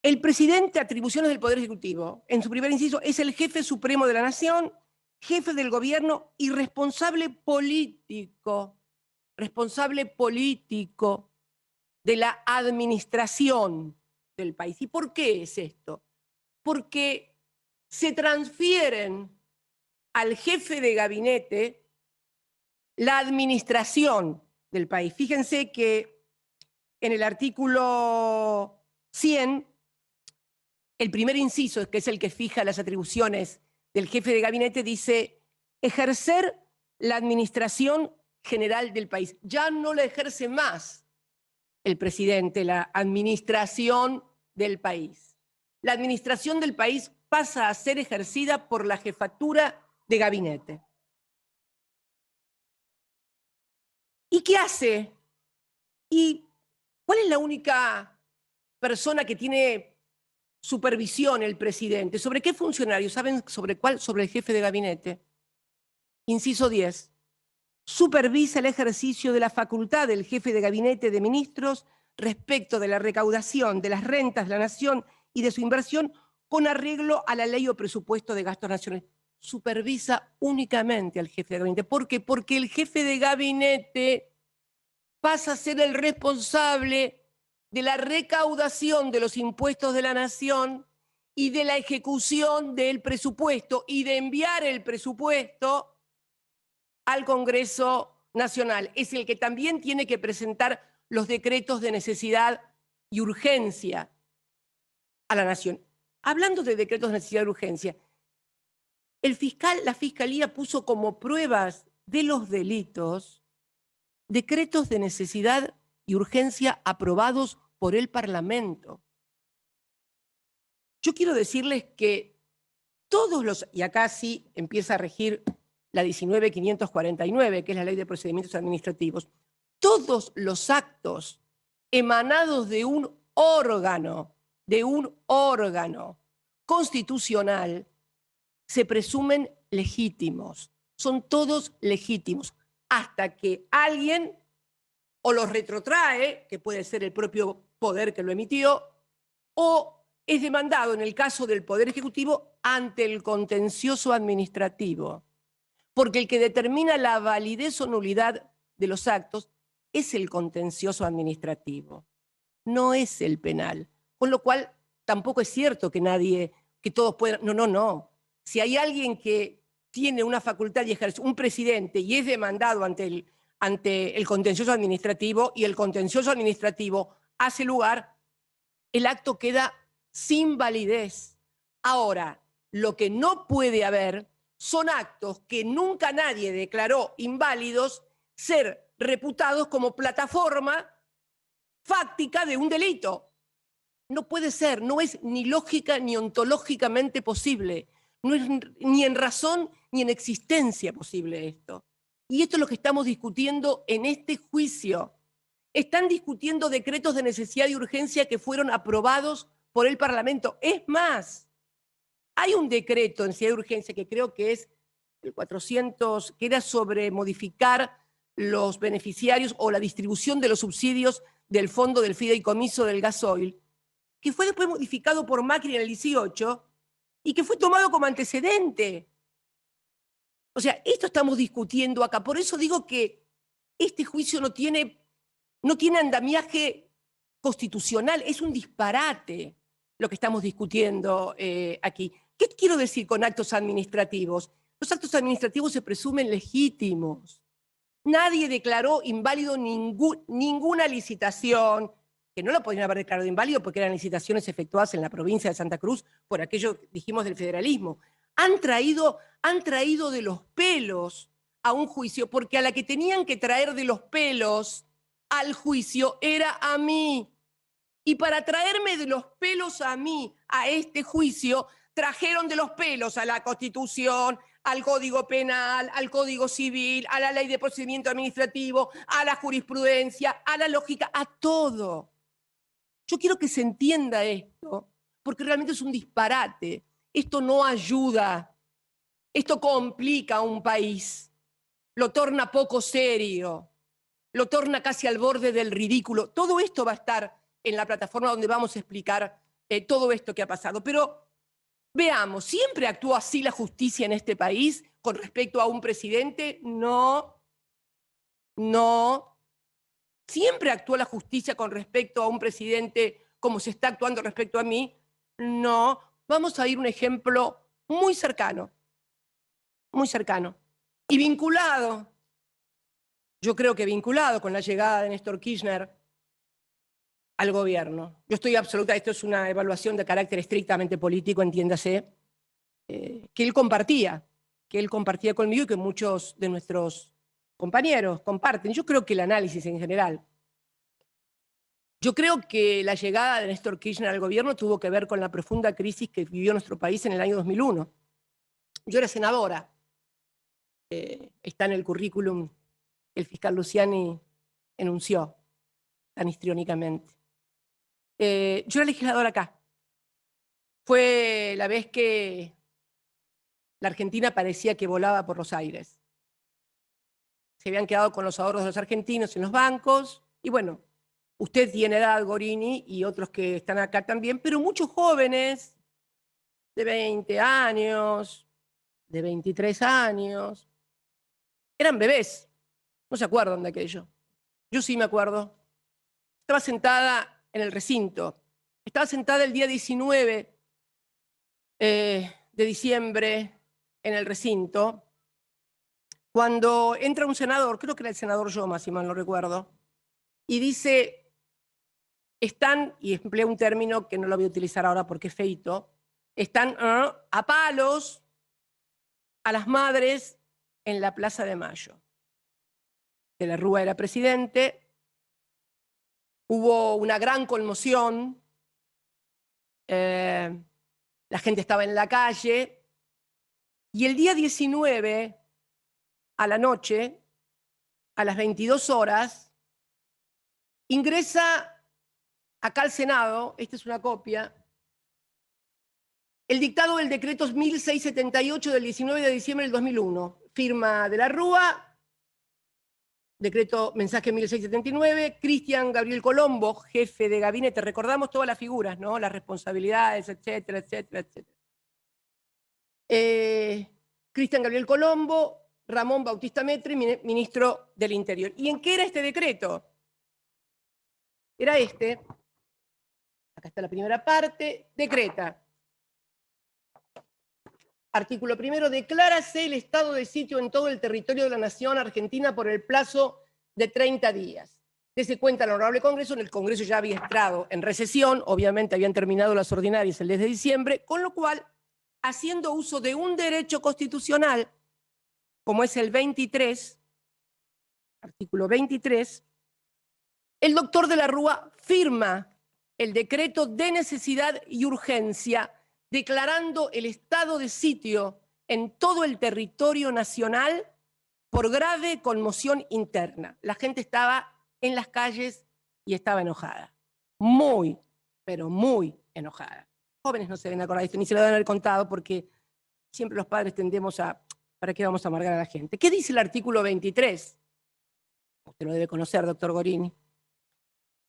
el presidente, atribuciones del Poder Ejecutivo, en su primer inciso, es el jefe supremo de la nación, jefe del gobierno y responsable político de la administración del país. ¿Y por qué es esto? Porque se transfieren al jefe de gabinete la administración del país. Fíjense que en el artículo 100, el primer inciso, que es el que fija las atribuciones del jefe de gabinete, dice ejercer la administración general del país. Ya no la ejerce más el presidente, la administración del país. La administración del país pasa a ser ejercida por la jefatura de gabinete. ¿Y qué hace? ¿Y cuál es la única persona que tiene supervisión el presidente? ¿Sobre qué funcionario? ¿Saben sobre cuál? Sobre el jefe de gabinete. Inciso 10. Supervisa el ejercicio de la facultad del jefe de gabinete de ministros respecto de la recaudación de las rentas de la nación y de su inversión con arreglo a la ley o presupuesto de gastos nacionales. Supervisa únicamente al jefe de gabinete. ¿Por qué? Porque el jefe de gabinete pasa a ser el responsable de la recaudación de los impuestos de la nación y de la ejecución del presupuesto y de enviar el presupuesto al Congreso Nacional. Es el que también tiene que presentar los decretos de necesidad y urgencia a la Nación. Hablando de decretos de necesidad y urgencia, la Fiscalía puso como pruebas de los delitos decretos de necesidad y urgencia aprobados por el Parlamento. Yo quiero decirles que y acá sí empieza a regir la 19.549, que es la Ley de Procedimientos Administrativos, todos los actos emanados de un órgano constitucional se presumen legítimos, son todos legítimos, hasta que alguien o los retrotrae, que puede ser el propio poder que lo emitió, o es demandado, en el caso del Poder Ejecutivo, ante el contencioso administrativo, porque el que determina la validez o nulidad de los actos es el contencioso administrativo, no es el penal. Con lo cual, tampoco es cierto que todos puedan... No. Si hay alguien que tiene una facultad y ejerce, un presidente, y es demandado ante el contencioso administrativo, y el contencioso administrativo hace lugar, el acto queda sin validez. Ahora, lo que no puede haber son actos que nunca nadie declaró inválidos ser reputados como plataforma fáctica de un delito. No puede ser, no es ni lógica ni ontológicamente posible, no es ni en razón ni en existencia posible esto. Y esto es lo que estamos discutiendo en este juicio. Están discutiendo decretos de necesidad y urgencia que fueron aprobados por el Parlamento. Es más, hay un decreto de necesidad y urgencia que creo que es el 400, que era sobre modificar los beneficiarios o la distribución de los subsidios del fondo del fideicomiso del gasoil, que fue después modificado por Macri en el 18 y que fue tomado como antecedente. O sea, esto estamos discutiendo acá. Por eso digo que este juicio no tiene andamiaje constitucional, es un disparate lo que estamos discutiendo aquí. ¿Qué quiero decir con actos administrativos? Los actos administrativos se presumen legítimos. Nadie declaró inválido ninguna licitación, que no lo podrían haber declarado inválido porque eran licitaciones efectuadas en la provincia de Santa Cruz por aquello que dijimos del federalismo. Han traído de los pelos a un juicio, porque a la que tenían que traer de los pelos al juicio era a mí. Y para traerme de los pelos a mí, a este juicio, trajeron de los pelos a la Constitución, al Código Penal, al Código Civil, a la Ley de Procedimiento Administrativo, a la jurisprudencia, a la lógica, a todo. Yo quiero que se entienda esto, porque realmente es un disparate. Esto no ayuda, esto complica a un país, lo torna poco serio, lo torna casi al borde del ridículo. Todo esto va a estar en la plataforma donde vamos a explicar todo esto que ha pasado. Pero veamos, ¿siempre actuó así la justicia en este país con respecto a un presidente? No. ¿Siempre actuó la justicia con respecto a un presidente como se está actuando respecto a mí? No. Vamos a ir a un ejemplo muy cercano. Y vinculado, yo creo que vinculado con la llegada de Néstor Kirchner al gobierno. Yo estoy absoluta, esto es una evaluación de carácter estrictamente político, entiéndase, que él compartía conmigo y que muchos de nuestros compañeros comparten. Yo creo que el análisis en general. Yo creo que la llegada de Néstor Kirchner al gobierno tuvo que ver con la profunda crisis que vivió nuestro país en el año 2001. Yo era senadora. Está en el currículum que el fiscal Luciani enunció tan histriónicamente. Yo era legisladora acá. Fue la vez que la Argentina parecía que volaba por los aires. Se habían quedado con los ahorros de los argentinos en los bancos. Y bueno, usted tiene edad, Gorini, y otros que están acá también, pero muchos jóvenes de 20 años, de 23 años, eran bebés. No se acuerdan de aquello. Yo sí me acuerdo. Estaba sentada en el recinto. Estaba sentada el día 19 de diciembre en el recinto, cuando entra un senador, creo que era el senador Yoma, si mal no recuerdo, y dice, están, y emplea un término que no lo voy a utilizar ahora porque es feito, están a palos a las madres en la Plaza de Mayo. De la Rúa era presidente, hubo una gran conmoción, la gente estaba en la calle, y el día 19, a la noche, a las 22 horas, ingresa acá al Senado, esta es una copia, el dictado del decreto 1678 del 19 de diciembre del 2001, firma de la Rúa, decreto mensaje 1679, Cristian Gabriel Colombo, jefe de gabinete, recordamos todas las figuras, ¿no? Las responsabilidades, etcétera, etcétera, etcétera. Cristian Gabriel Colombo, Ramón Bautista Metri, ministro del Interior. ¿Y en qué era este decreto? Era este, acá está la primera parte, decreta. Artículo primero, declárase el estado de sitio en todo el territorio de la Nación Argentina por el plazo de 30 días. Dese cuenta el Honorable Congreso, en el Congreso ya había entrado en recesión, obviamente habían terminado las ordinarias el 10 de diciembre, con lo cual, haciendo uso de un derecho constitucional, como es el 23, artículo 23, el doctor de la Rúa firma el decreto de necesidad y urgencia, declarando el estado de sitio en todo el territorio nacional por grave conmoción interna. La gente estaba en las calles y estaba enojada. Muy, pero muy enojada. Jóvenes no se deben acordar de esto, ni se lo deben haber contado porque siempre los padres tendemos a, ¿para qué vamos a amargar a la gente? ¿Qué dice el artículo 23? Usted lo debe conocer, doctor Gorini.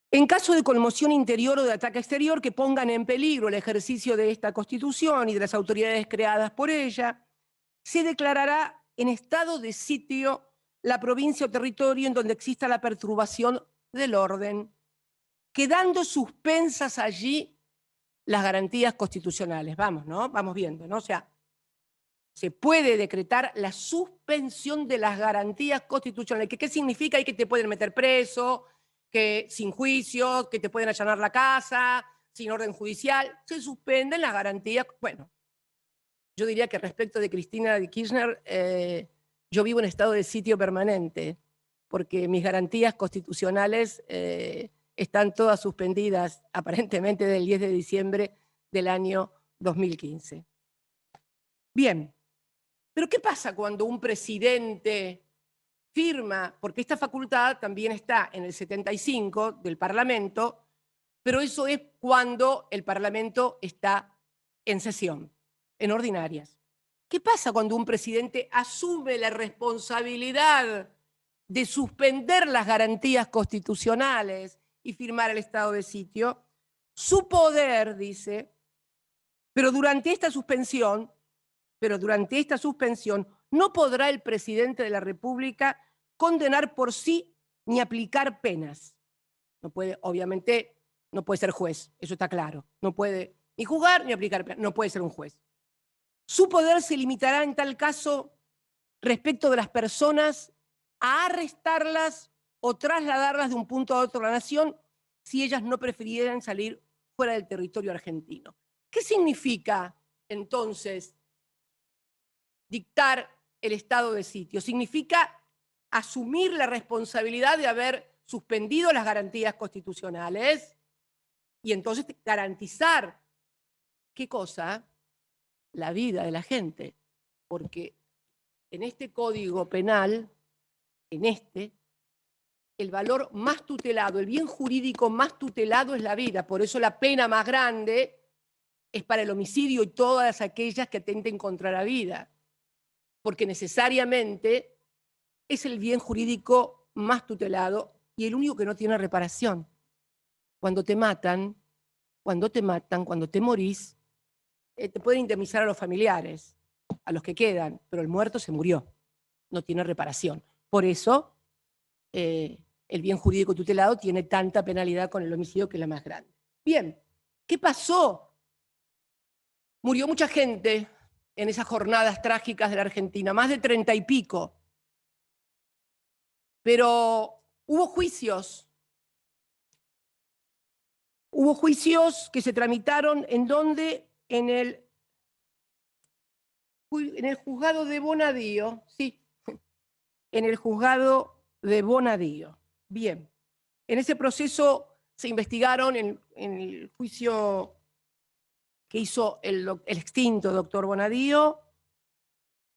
En caso de conmoción interior o de ataque exterior que pongan en peligro el ejercicio de esta Constitución y de las autoridades creadas por ella, se declarará en estado de sitio la provincia o territorio en donde exista la perturbación del orden, quedando suspensas allí las garantías constitucionales. Vamos, ¿no? Vamos viendo, ¿no? O sea, se puede decretar la suspensión de las garantías constitucionales. ¿Qué significa? Ahí que te pueden meter preso, que sin juicio, que te pueden allanar la casa, sin orden judicial. Se suspenden las garantías. Bueno, yo diría que respecto de Cristina Kirchner, yo vivo en estado de sitio permanente, porque mis garantías constitucionales están todas suspendidas, aparentemente del 10 de diciembre del año 2015. Bien, pero ¿qué pasa cuando un presidente firma, porque esta facultad también está en el 75 del Parlamento, pero eso es cuando el Parlamento está en sesión, en ordinarias? ¿Qué pasa cuando un presidente asume la responsabilidad de suspender las garantías constitucionales y firmar el estado de sitio? Su poder, dice, pero durante esta suspensión no podrá el presidente de la República condenar por sí ni aplicar penas. No puede, obviamente, no puede ser juez, eso está claro. No puede ni juzgar ni aplicar penas, no puede ser un juez. Su poder se limitará en tal caso respecto de las personas a arrestarlas o trasladarlas de un punto a otro de la nación si ellas no prefirieran salir fuera del territorio argentino. ¿Qué significa entonces dictar el estado de sitio? Significa asumir la responsabilidad de haber suspendido las garantías constitucionales y entonces garantizar, ¿qué cosa? La vida de la gente. Porque en este Código Penal, el valor más tutelado, el bien jurídico más tutelado es la vida. Por eso la pena más grande es para el homicidio y todas aquellas que atenten contra la vida. Porque necesariamente es el bien jurídico más tutelado y el único que no tiene reparación. Cuando te matan, cuando te morís, te pueden indemnizar a los familiares, a los que quedan, pero el muerto se murió, no tiene reparación. Por eso, el bien jurídico tutelado tiene tanta penalidad con el homicidio, que es la más grande. Bien, ¿qué pasó Murió mucha gente en esas jornadas trágicas de la Argentina, más de 30 y pico. Pero hubo juicios que se tramitaron en donde en el juzgado de Bonadío, sí, en el juzgado de Bonadío. Bien, en ese proceso se investigaron en el juicio que hizo el extinto doctor Bonadío,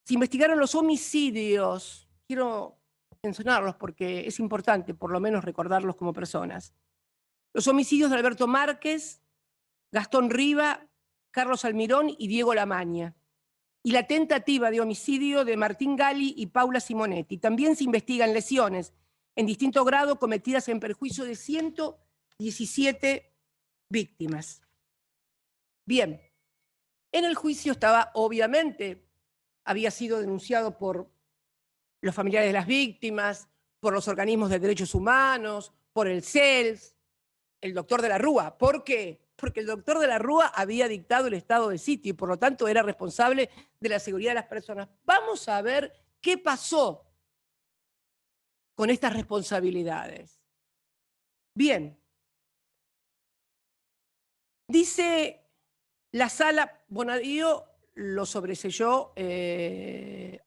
se investigaron los homicidios. Quiero mencionarlos porque es importante por lo menos recordarlos como personas. Los homicidios de Alberto Márquez, Gastón Riva, Carlos Almirón y Diego Lamaña. Y la tentativa de homicidio de Martín Gali y Paula Simonetti. También se investigan lesiones en distinto grado cometidas en perjuicio de 117 víctimas. Bien, en el juicio estaba, obviamente, había sido denunciado por los familiares de las víctimas, por los organismos de derechos humanos, por el CELS, el doctor de la Rúa. ¿Por qué? Porque el doctor de la Rúa había dictado el estado de sitio y por lo tanto era responsable de la seguridad de las personas. Vamos a ver qué pasó con estas responsabilidades. Bien. Dice la sala, Bonadío lo sobreseyó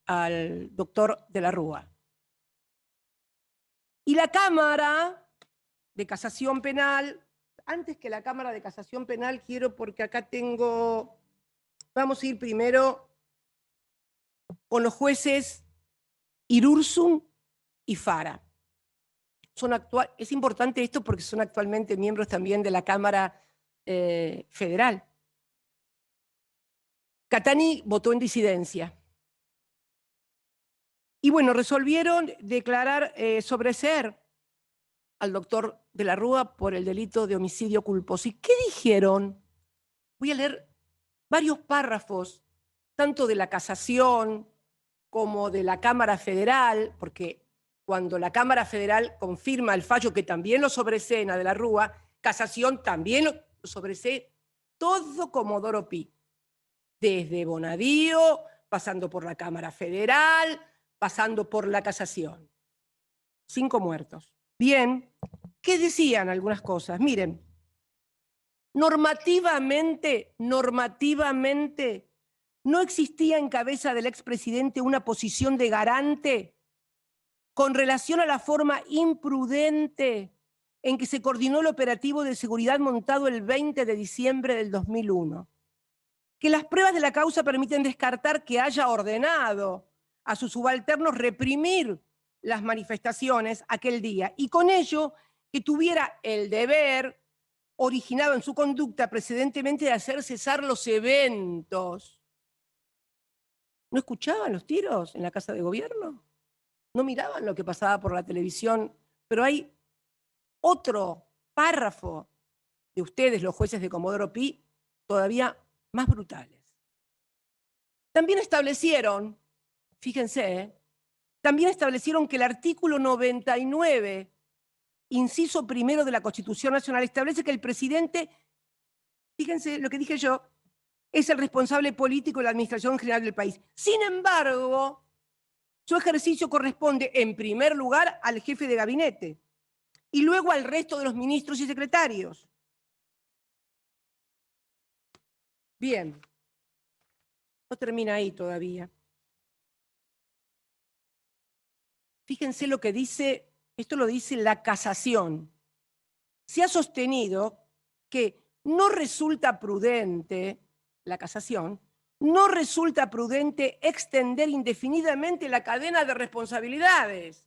al doctor de la Rúa. Y la Cámara de Casación Penal, antes que la Cámara de Casación Penal, quiero, porque acá tengo, vamos a ir primero con los jueces Irurzun y Fara. Es importante esto porque son actualmente miembros también de la Cámara Federal. Catani votó en disidencia. Y bueno, resolvieron declarar sobreseer al doctor de la Rúa por el delito de homicidio culposo. ¿Y qué dijeron? Voy a leer varios párrafos, tanto de la casación como de la Cámara Federal, porque cuando la Cámara Federal confirma el fallo que también lo sobreseen a de la Rúa, casación también lo sobresee todo Comodoro Pi, desde Bonadío, pasando por la Cámara Federal, pasando por la casación. 5 muertos. Bien, ¿qué decían algunas cosas? Miren, normativamente, no existía en cabeza del expresidente una posición de garante con relación a la forma imprudente en que se coordinó el operativo de seguridad montado el 20 de diciembre del 2001. Que las pruebas de la causa permiten descartar que haya ordenado a sus subalternos reprimir las manifestaciones aquel día y con ello que tuviera el deber originado en su conducta precedentemente de hacer cesar los eventos. ¿No escuchaban los tiros en la Casa de Gobierno? ¿No miraban lo que pasaba por la televisión? Pero hay otro párrafo de ustedes, los jueces de Comodoro Pi, todavía más brutales. También establecieron, fíjense, también establecieron que el artículo 99, inciso primero de la Constitución Nacional, establece que el presidente, fíjense lo que dije yo, es el responsable político de la administración general del país. Sin embargo, su ejercicio corresponde en primer lugar al jefe de gabinete y luego al resto de los ministros y secretarios. Bien, no termina ahí todavía. Fíjense lo que dice, esto lo dice la casación. Se ha sostenido que no resulta prudente, la casación, no resulta prudente extender indefinidamente la cadena de responsabilidades,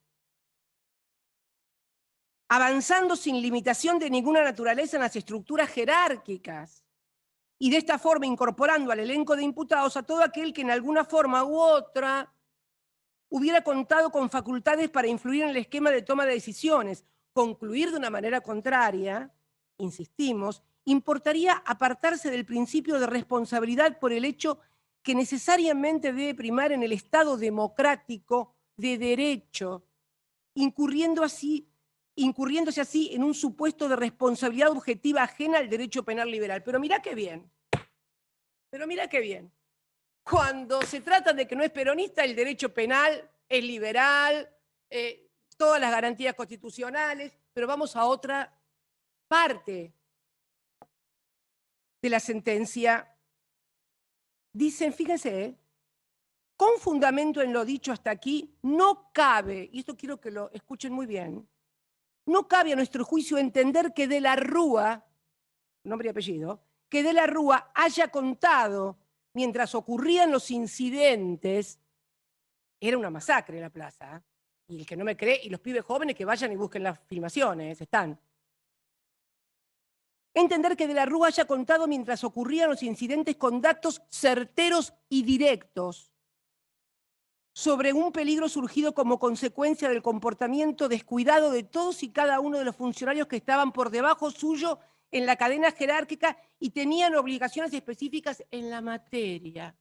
avanzando sin limitación de ninguna naturaleza en las estructuras jerárquicas y de esta forma incorporando al elenco de imputados a todo aquel que en alguna forma u otra hubiera contado con facultades para influir en el esquema de toma de decisiones. Concluir de una manera contraria, insistimos, importaría apartarse del principio de responsabilidad por el hecho que necesariamente debe primar en el Estado democrático de derecho, incurriéndose así en un supuesto de responsabilidad objetiva ajena al derecho penal liberal. Pero mirá qué bien. Pero mira qué bien. Cuando se trata de que no es peronista, el derecho penal es liberal, todas las garantías constitucionales, pero vamos a otra parte de la sentencia. Dicen, fíjense, con fundamento en lo dicho hasta aquí, no cabe, y esto quiero que lo escuchen muy bien, no cabe a nuestro juicio entender que de la Rúa, nombre y apellido, que de la Rúa haya contado mientras ocurrían los incidentes, era una masacre en la plaza, y el que no me cree, y los pibes jóvenes que vayan y busquen las filmaciones, están. Entender que de la Rúa haya contado mientras ocurrían los incidentes con datos certeros y directos sobre un peligro surgido como consecuencia del comportamiento descuidado de todos y cada uno de los funcionarios que estaban por debajo suyo en la cadena jerárquica y tenían obligaciones específicas en la materia.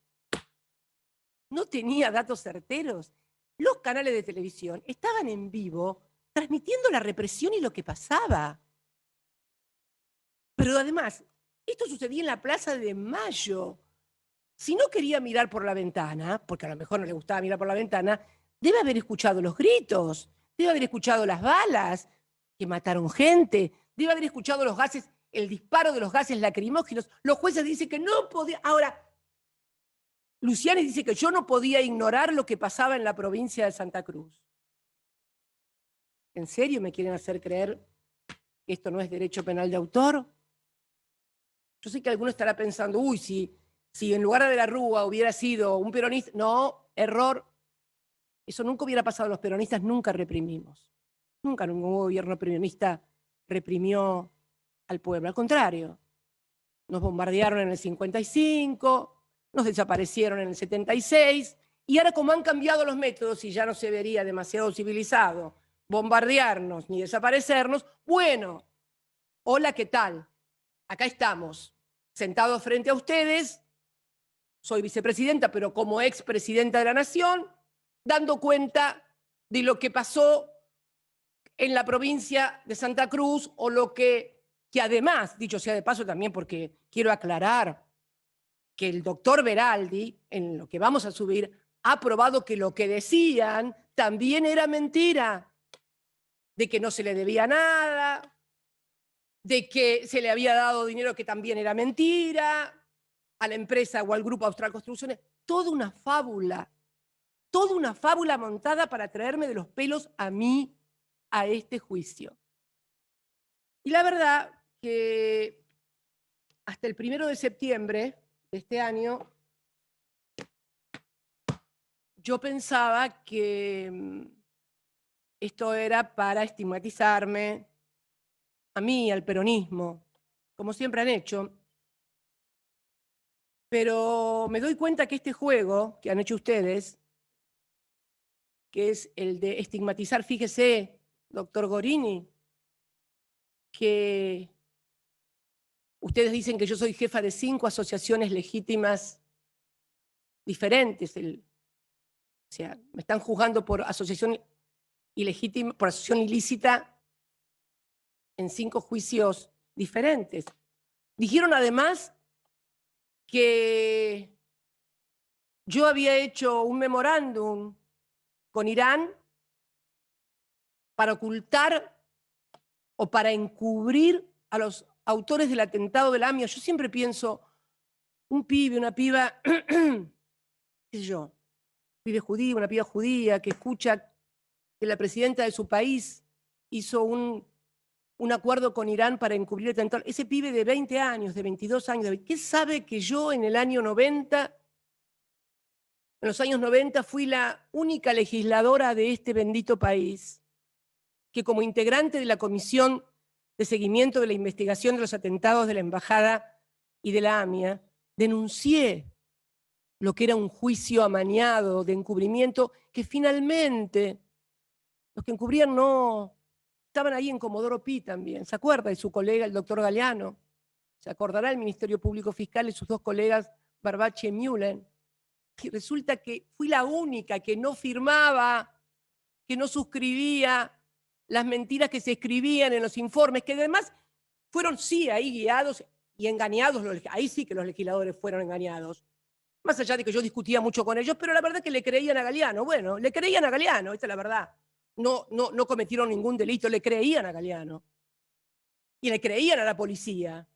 No tenía datos certeros. Los canales de televisión estaban en vivo transmitiendo la represión y lo que pasaba. Pero además, esto sucedía en la Plaza de Mayo. Si no quería mirar por la ventana, porque a lo mejor no le gustaba mirar por la ventana, debe haber escuchado los gritos, debe haber escuchado las balas que mataron gente, debe haber escuchado los gases, el disparo de los gases lacrimógenos. Los jueces dicen que no podía. Ahora, Luciani dice que yo no podía ignorar lo que pasaba en la provincia de Santa Cruz. ¿En serio me quieren hacer creer que esto no es derecho penal de autor? Yo sé que alguno estará pensando, uy, si en lugar de la Rúa hubiera sido un peronista. No, error. Eso nunca hubiera pasado. Los peronistas nunca reprimimos. Nunca ningún gobierno peronista reprimió al pueblo. Al contrario, nos bombardearon en el 55, nos desaparecieron en el 76, y ahora como han cambiado los métodos y ya no se vería demasiado civilizado bombardearnos ni desaparecernos, bueno, hola, ¿qué tal? Acá estamos, sentados frente a ustedes, soy vicepresidenta, pero como expresidenta de la Nación, dando cuenta de lo que pasó en la provincia de Santa Cruz, o lo que además, dicho sea de paso también, porque quiero aclarar que el doctor Veraldi, en lo que vamos a subir, ha probado que lo que decían también era mentira, de que no se le debía nada, de que se le había dado dinero que también era mentira, a la empresa o al grupo Austral Construcciones, toda una fábula montada para traerme de los pelos a mí a este juicio. Y la verdad que hasta el 1 de septiembre de este año, yo pensaba que esto era para estigmatizarme, a mí, al peronismo, como siempre han hecho. Pero me doy cuenta que este juego que han hecho ustedes, que es el de estigmatizar, fíjese, doctor Gorini, que ustedes dicen que yo soy jefa de 5 asociaciones legítimas diferentes. O sea, me están juzgando por asociación ilegítima, por asociación ilícita en 5 juicios diferentes. Dijeron además que yo había hecho un memorándum con Irán para ocultar o para encubrir a los autores del atentado de la AMIA. Yo siempre pienso, un pibe, una piba, qué sé yo, pibe judío, una piba judía que escucha que la presidenta de su país hizo un acuerdo con Irán para encubrir el atentado. Ese pibe de 20 años, de 22 años, ¿qué sabe que yo en el año 90, en los años 90, fui la única legisladora de este bendito país que, como integrante de la Comisión de Seguimiento de la Investigación de los Atentados de la Embajada y de la AMIA, denuncié lo que era un juicio amañado de encubrimiento, que finalmente los que encubrían no estaban ahí en Comodoro Pi también? ¿Se acuerda de su colega, el doctor Galeano? Se acordará el Ministerio Público Fiscal y sus 2 colegas, Barbache y Mullen. Y resulta que fui la única que no firmaba, que no suscribía las mentiras que se escribían en los informes, que además fueron, sí, ahí guiados y engañados, ahí sí que los legisladores fueron engañados. Más allá de que yo discutía mucho con ellos, pero la verdad es que le creían a Galeano. Bueno, le creían a Galeano, esta es la verdad. No cometieron ningún delito, le creían a Galeano. Y le creían a la policía.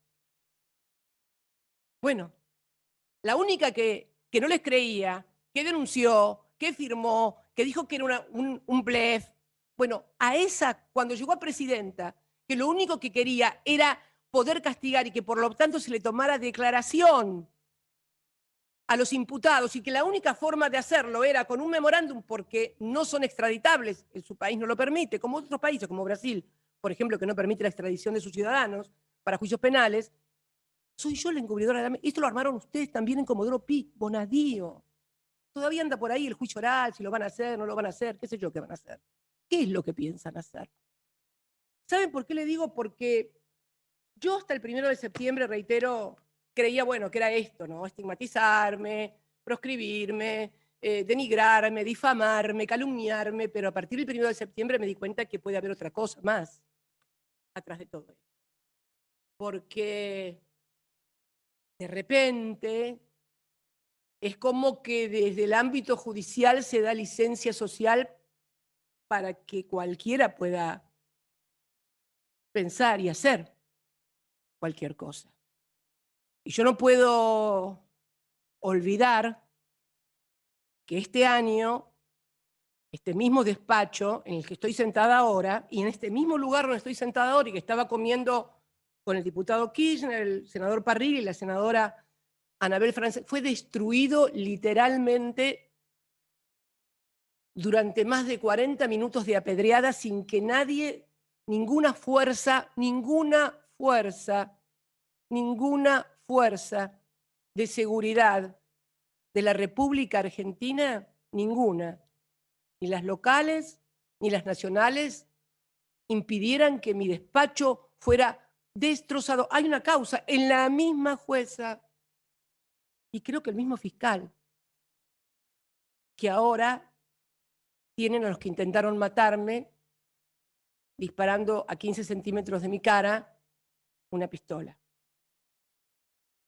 Bueno, la única que no les creía, que denunció, que firmó, que dijo que era un blef, bueno, a esa, cuando llegó a presidenta, que lo único que quería era poder castigar y que por lo tanto se le tomara declaración a los imputados y que la única forma de hacerlo era con un memorándum porque no son extraditables, su país no lo permite, como otros países, como Brasil, por ejemplo, que no permite la extradición de sus ciudadanos para juicios penales. Soy yo la encubridora de la... Esto lo armaron ustedes también en Comodoro Pi, Bonadío. Todavía anda por ahí el juicio oral, si lo van a hacer, no lo van a hacer, qué sé yo qué van a hacer. ¿Qué es lo que piensan hacer? ¿Saben por qué le digo? Porque yo hasta el 1 de septiembre, reitero, creía, bueno, que era esto, ¿no? Estigmatizarme, proscribirme, denigrarme, difamarme, calumniarme, pero a partir del 1 de septiembre me di cuenta que puede haber otra cosa más atrás de todo esto. Porque de repente es como que desde el ámbito judicial se da licencia social para que cualquiera pueda pensar y hacer cualquier cosa. Y yo no puedo olvidar que este año, este mismo despacho en el que estoy sentada ahora, y en este mismo lugar donde estoy sentada ahora y que estaba comiendo con el diputado Kirchner, el senador Parrilli y la senadora Anabel Frances, fue destruido literalmente durante más de 40 minutos de apedreada sin que nadie, ninguna fuerza de seguridad de la República Argentina, ninguna, ni las locales ni las nacionales, impidieran que mi despacho fuera destrozado. Hay una causa en la misma jueza y creo que el mismo fiscal, que ahora tienen a los que intentaron matarme disparando a 15 centímetros de mi cara una pistola.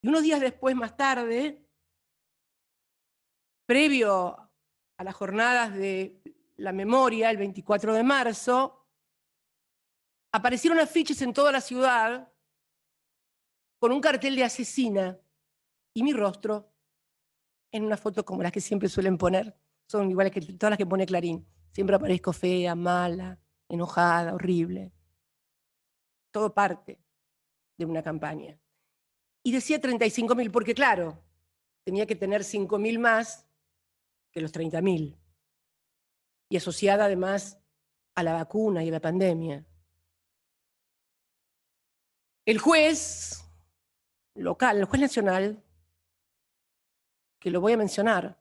Y unos días después, más tarde, previo a las jornadas de la memoria, el 24 de marzo, aparecieron afiches en toda la ciudad con un cartel de asesina y mi rostro en una foto como las que siempre suelen poner. Son iguales que todas las que pone Clarín. Siempre aparezco fea, mala, enojada, horrible. Todo parte de una campaña. Y decía 35.000, porque claro, tenía que tener 5.000 más que los 30.000. Y asociada además a la vacuna y a la pandemia. El juez local, el juez nacional, que lo voy a mencionar,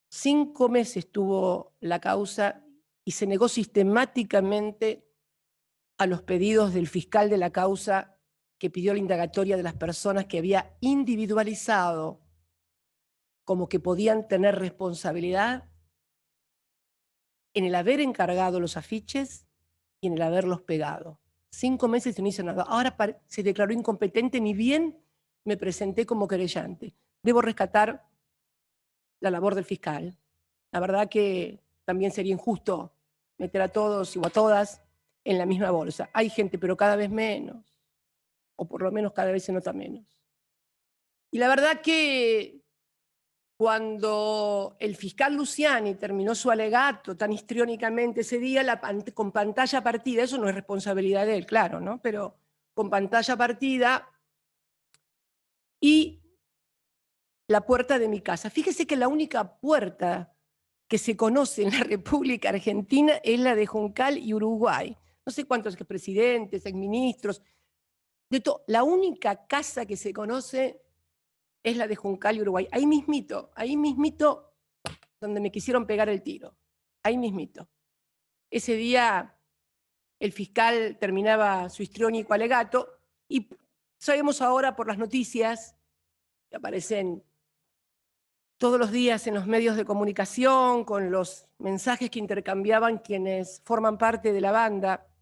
5 meses tuvo la causa y se negó sistemáticamente a los pedidos del fiscal de la causa que pidió la indagatoria de las personas que había individualizado como que podían tener responsabilidad en el haber encargado los afiches y en el haberlos pegado. 5 meses y no hizo nada. Ahora se declaró incompetente, ni bien me presenté como querellante. Debo rescatar la labor del fiscal. La verdad que también sería injusto meter a todos o a todas en la misma bolsa. Hay gente, pero cada vez menos, o por lo menos cada vez se nota menos. Y la verdad que cuando el fiscal Luciani terminó su alegato tan histriónicamente ese día, con pantalla partida, eso no es responsabilidad de él, claro, ¿no? Pero con pantalla partida y la puerta de mi casa. Fíjese que la única puerta que se conoce en la República Argentina es la de Juncal y Uruguay. No sé cuántos presidentes, exministros, la única casa que se conoce es la de Juncal y Uruguay. Ahí mismito, donde me quisieron pegar el tiro. Ahí mismito. Ese día el fiscal terminaba su histriónico alegato y sabemos ahora por las noticias que aparecen todos los días en los medios de comunicación, con los mensajes que intercambiaban quienes forman parte de la banda,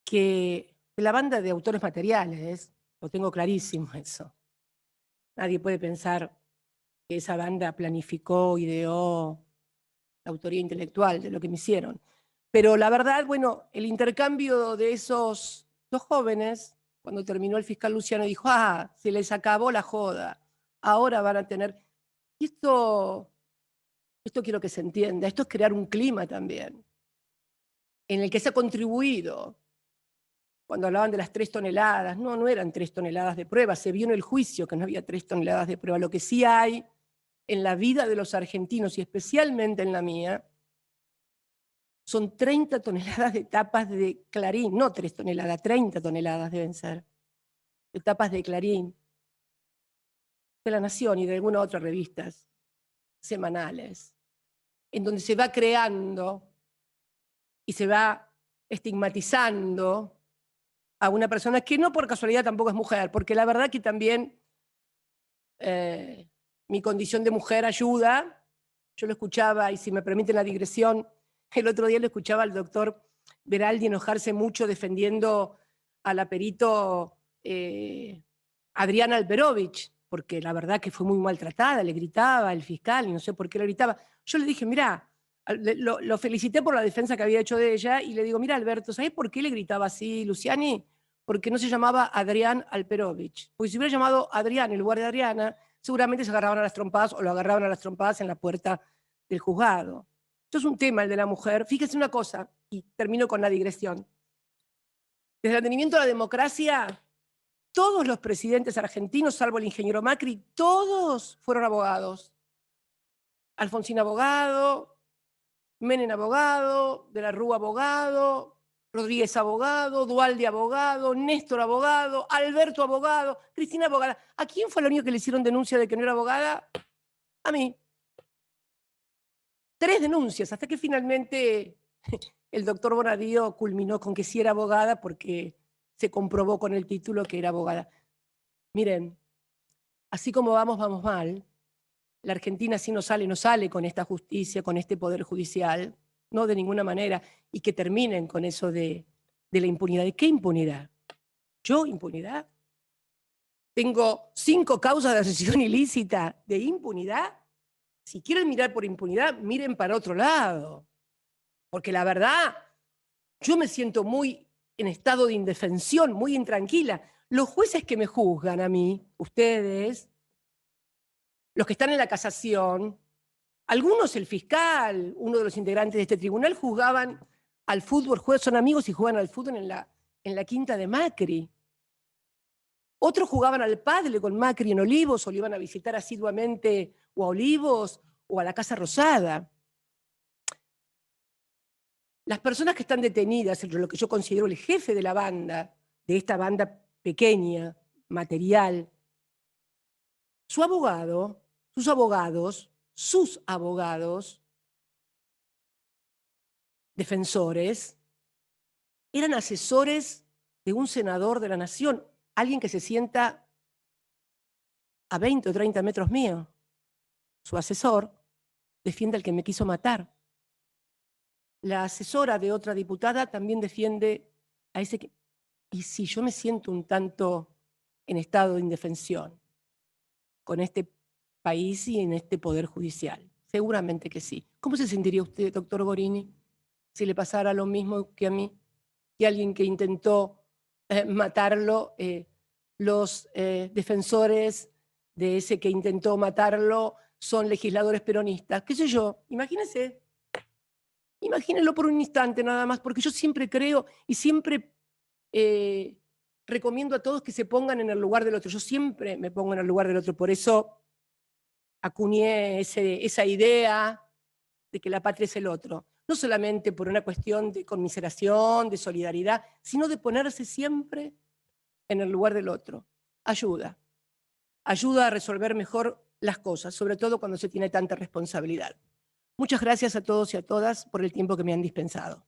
que de la banda de autores materiales, lo tengo clarísimo eso. Nadie puede pensar que esa banda planificó, ideó la autoría intelectual de lo que me hicieron. Pero la verdad, bueno, el intercambio de esos dos jóvenes, cuando terminó el fiscal Luciano, dijo, se les acabó la joda, ahora van a tener... Y esto quiero que se entienda, esto es crear un clima también, en el que se ha contribuido. Cuando hablaban de las 3 toneladas, no eran 3 toneladas de prueba, se vio en el juicio que no había 3 toneladas de prueba. Lo que sí hay en la vida de los argentinos, y especialmente en la mía, son 30 toneladas de tapas de Clarín, no 3 toneladas, 30 toneladas deben ser, de tapas de Clarín, de La Nación y de algunas otras revistas semanales, en donde se va creando y se va estigmatizando a una persona que no por casualidad tampoco es mujer, porque la verdad que también mi condición de mujer ayuda. Yo lo escuchaba, y si me permiten la digresión, el otro día lo escuchaba al doctor Beraldi enojarse mucho defendiendo a la perito Adriana Alperovich, porque la verdad que fue muy maltratada, le gritaba el fiscal y no sé por qué le gritaba. Yo le dije, mirá, lo felicité por la defensa que había hecho de ella y le digo, mira Alberto, ¿sabés por qué le gritaba así Luciani? Porque no se llamaba Adrián Alperovich. Porque si hubiera llamado Adrián en lugar de Adriana, seguramente se agarraban a las trompadas o lo agarraban a las trompadas en la puerta del juzgado. Esto es un tema, el de la mujer. Fíjese una cosa, y termino con la digresión. Desde el advenimiento de la democracia, todos los presidentes argentinos, salvo el ingeniero Macri, todos fueron abogados. Alfonsín abogado, Menem abogado, De la Rúa abogado, Rodríguez abogado, Duhalde abogado, Néstor abogado, Alberto abogado, Cristina abogada. ¿A quién fue el único que le hicieron denuncia de que no era abogada? A mí. 3 denuncias, hasta que finalmente el doctor Bonadío culminó con que sí era abogada porque se comprobó con el título que era abogada. Miren, así como vamos, vamos mal. La Argentina sí no sale con esta justicia, con este poder judicial, no de ninguna manera, y que terminen con eso de la impunidad. ¿De qué impunidad? ¿Yo impunidad? ¿Tengo 5 causas de asociación ilícita de impunidad? Si quieren mirar por impunidad, miren para otro lado. Porque la verdad, yo me siento muy en estado de indefensión, muy intranquila. Los jueces que me juzgan a mí, ustedes, los que están en la casación, algunos, el fiscal, uno de los integrantes de este tribunal, jugaban al fútbol, son amigos y juegan al fútbol en la quinta de Macri. Otros jugaban al pádel con Macri en Olivos o lo iban a visitar asiduamente o a Olivos o a la Casa Rosada. Las personas que están detenidas, lo que yo considero el jefe de la banda, de esta banda pequeña, material, su abogado, sus abogados, defensores, eran asesores de un senador de la Nación, alguien que se sienta a 20 o 30 metros mío. Su asesor defiende al que me quiso matar. La asesora de otra diputada también defiende a ese que... Y si yo me siento un tanto en estado de indefensión con este país y en este poder judicial, seguramente que sí. ¿Cómo se sentiría usted, doctor Gorini, si le pasara lo mismo que a mí, que alguien que intentó matarlo, los defensores de ese que intentó matarlo son legisladores peronistas? ¿Qué sé yo? Imagínense. Imagínenlo por un instante nada más, porque yo siempre creo y siempre recomiendo a todos que se pongan en el lugar del otro. Yo siempre me pongo en el lugar del otro, por eso acuñé esa idea de que la patria es el otro. No solamente por una cuestión de conmiseración, de solidaridad, sino de ponerse siempre en el lugar del otro. Ayuda. Ayuda a resolver mejor las cosas, sobre todo cuando se tiene tanta responsabilidad. Muchas gracias a todos y a todas por el tiempo que me han dispensado.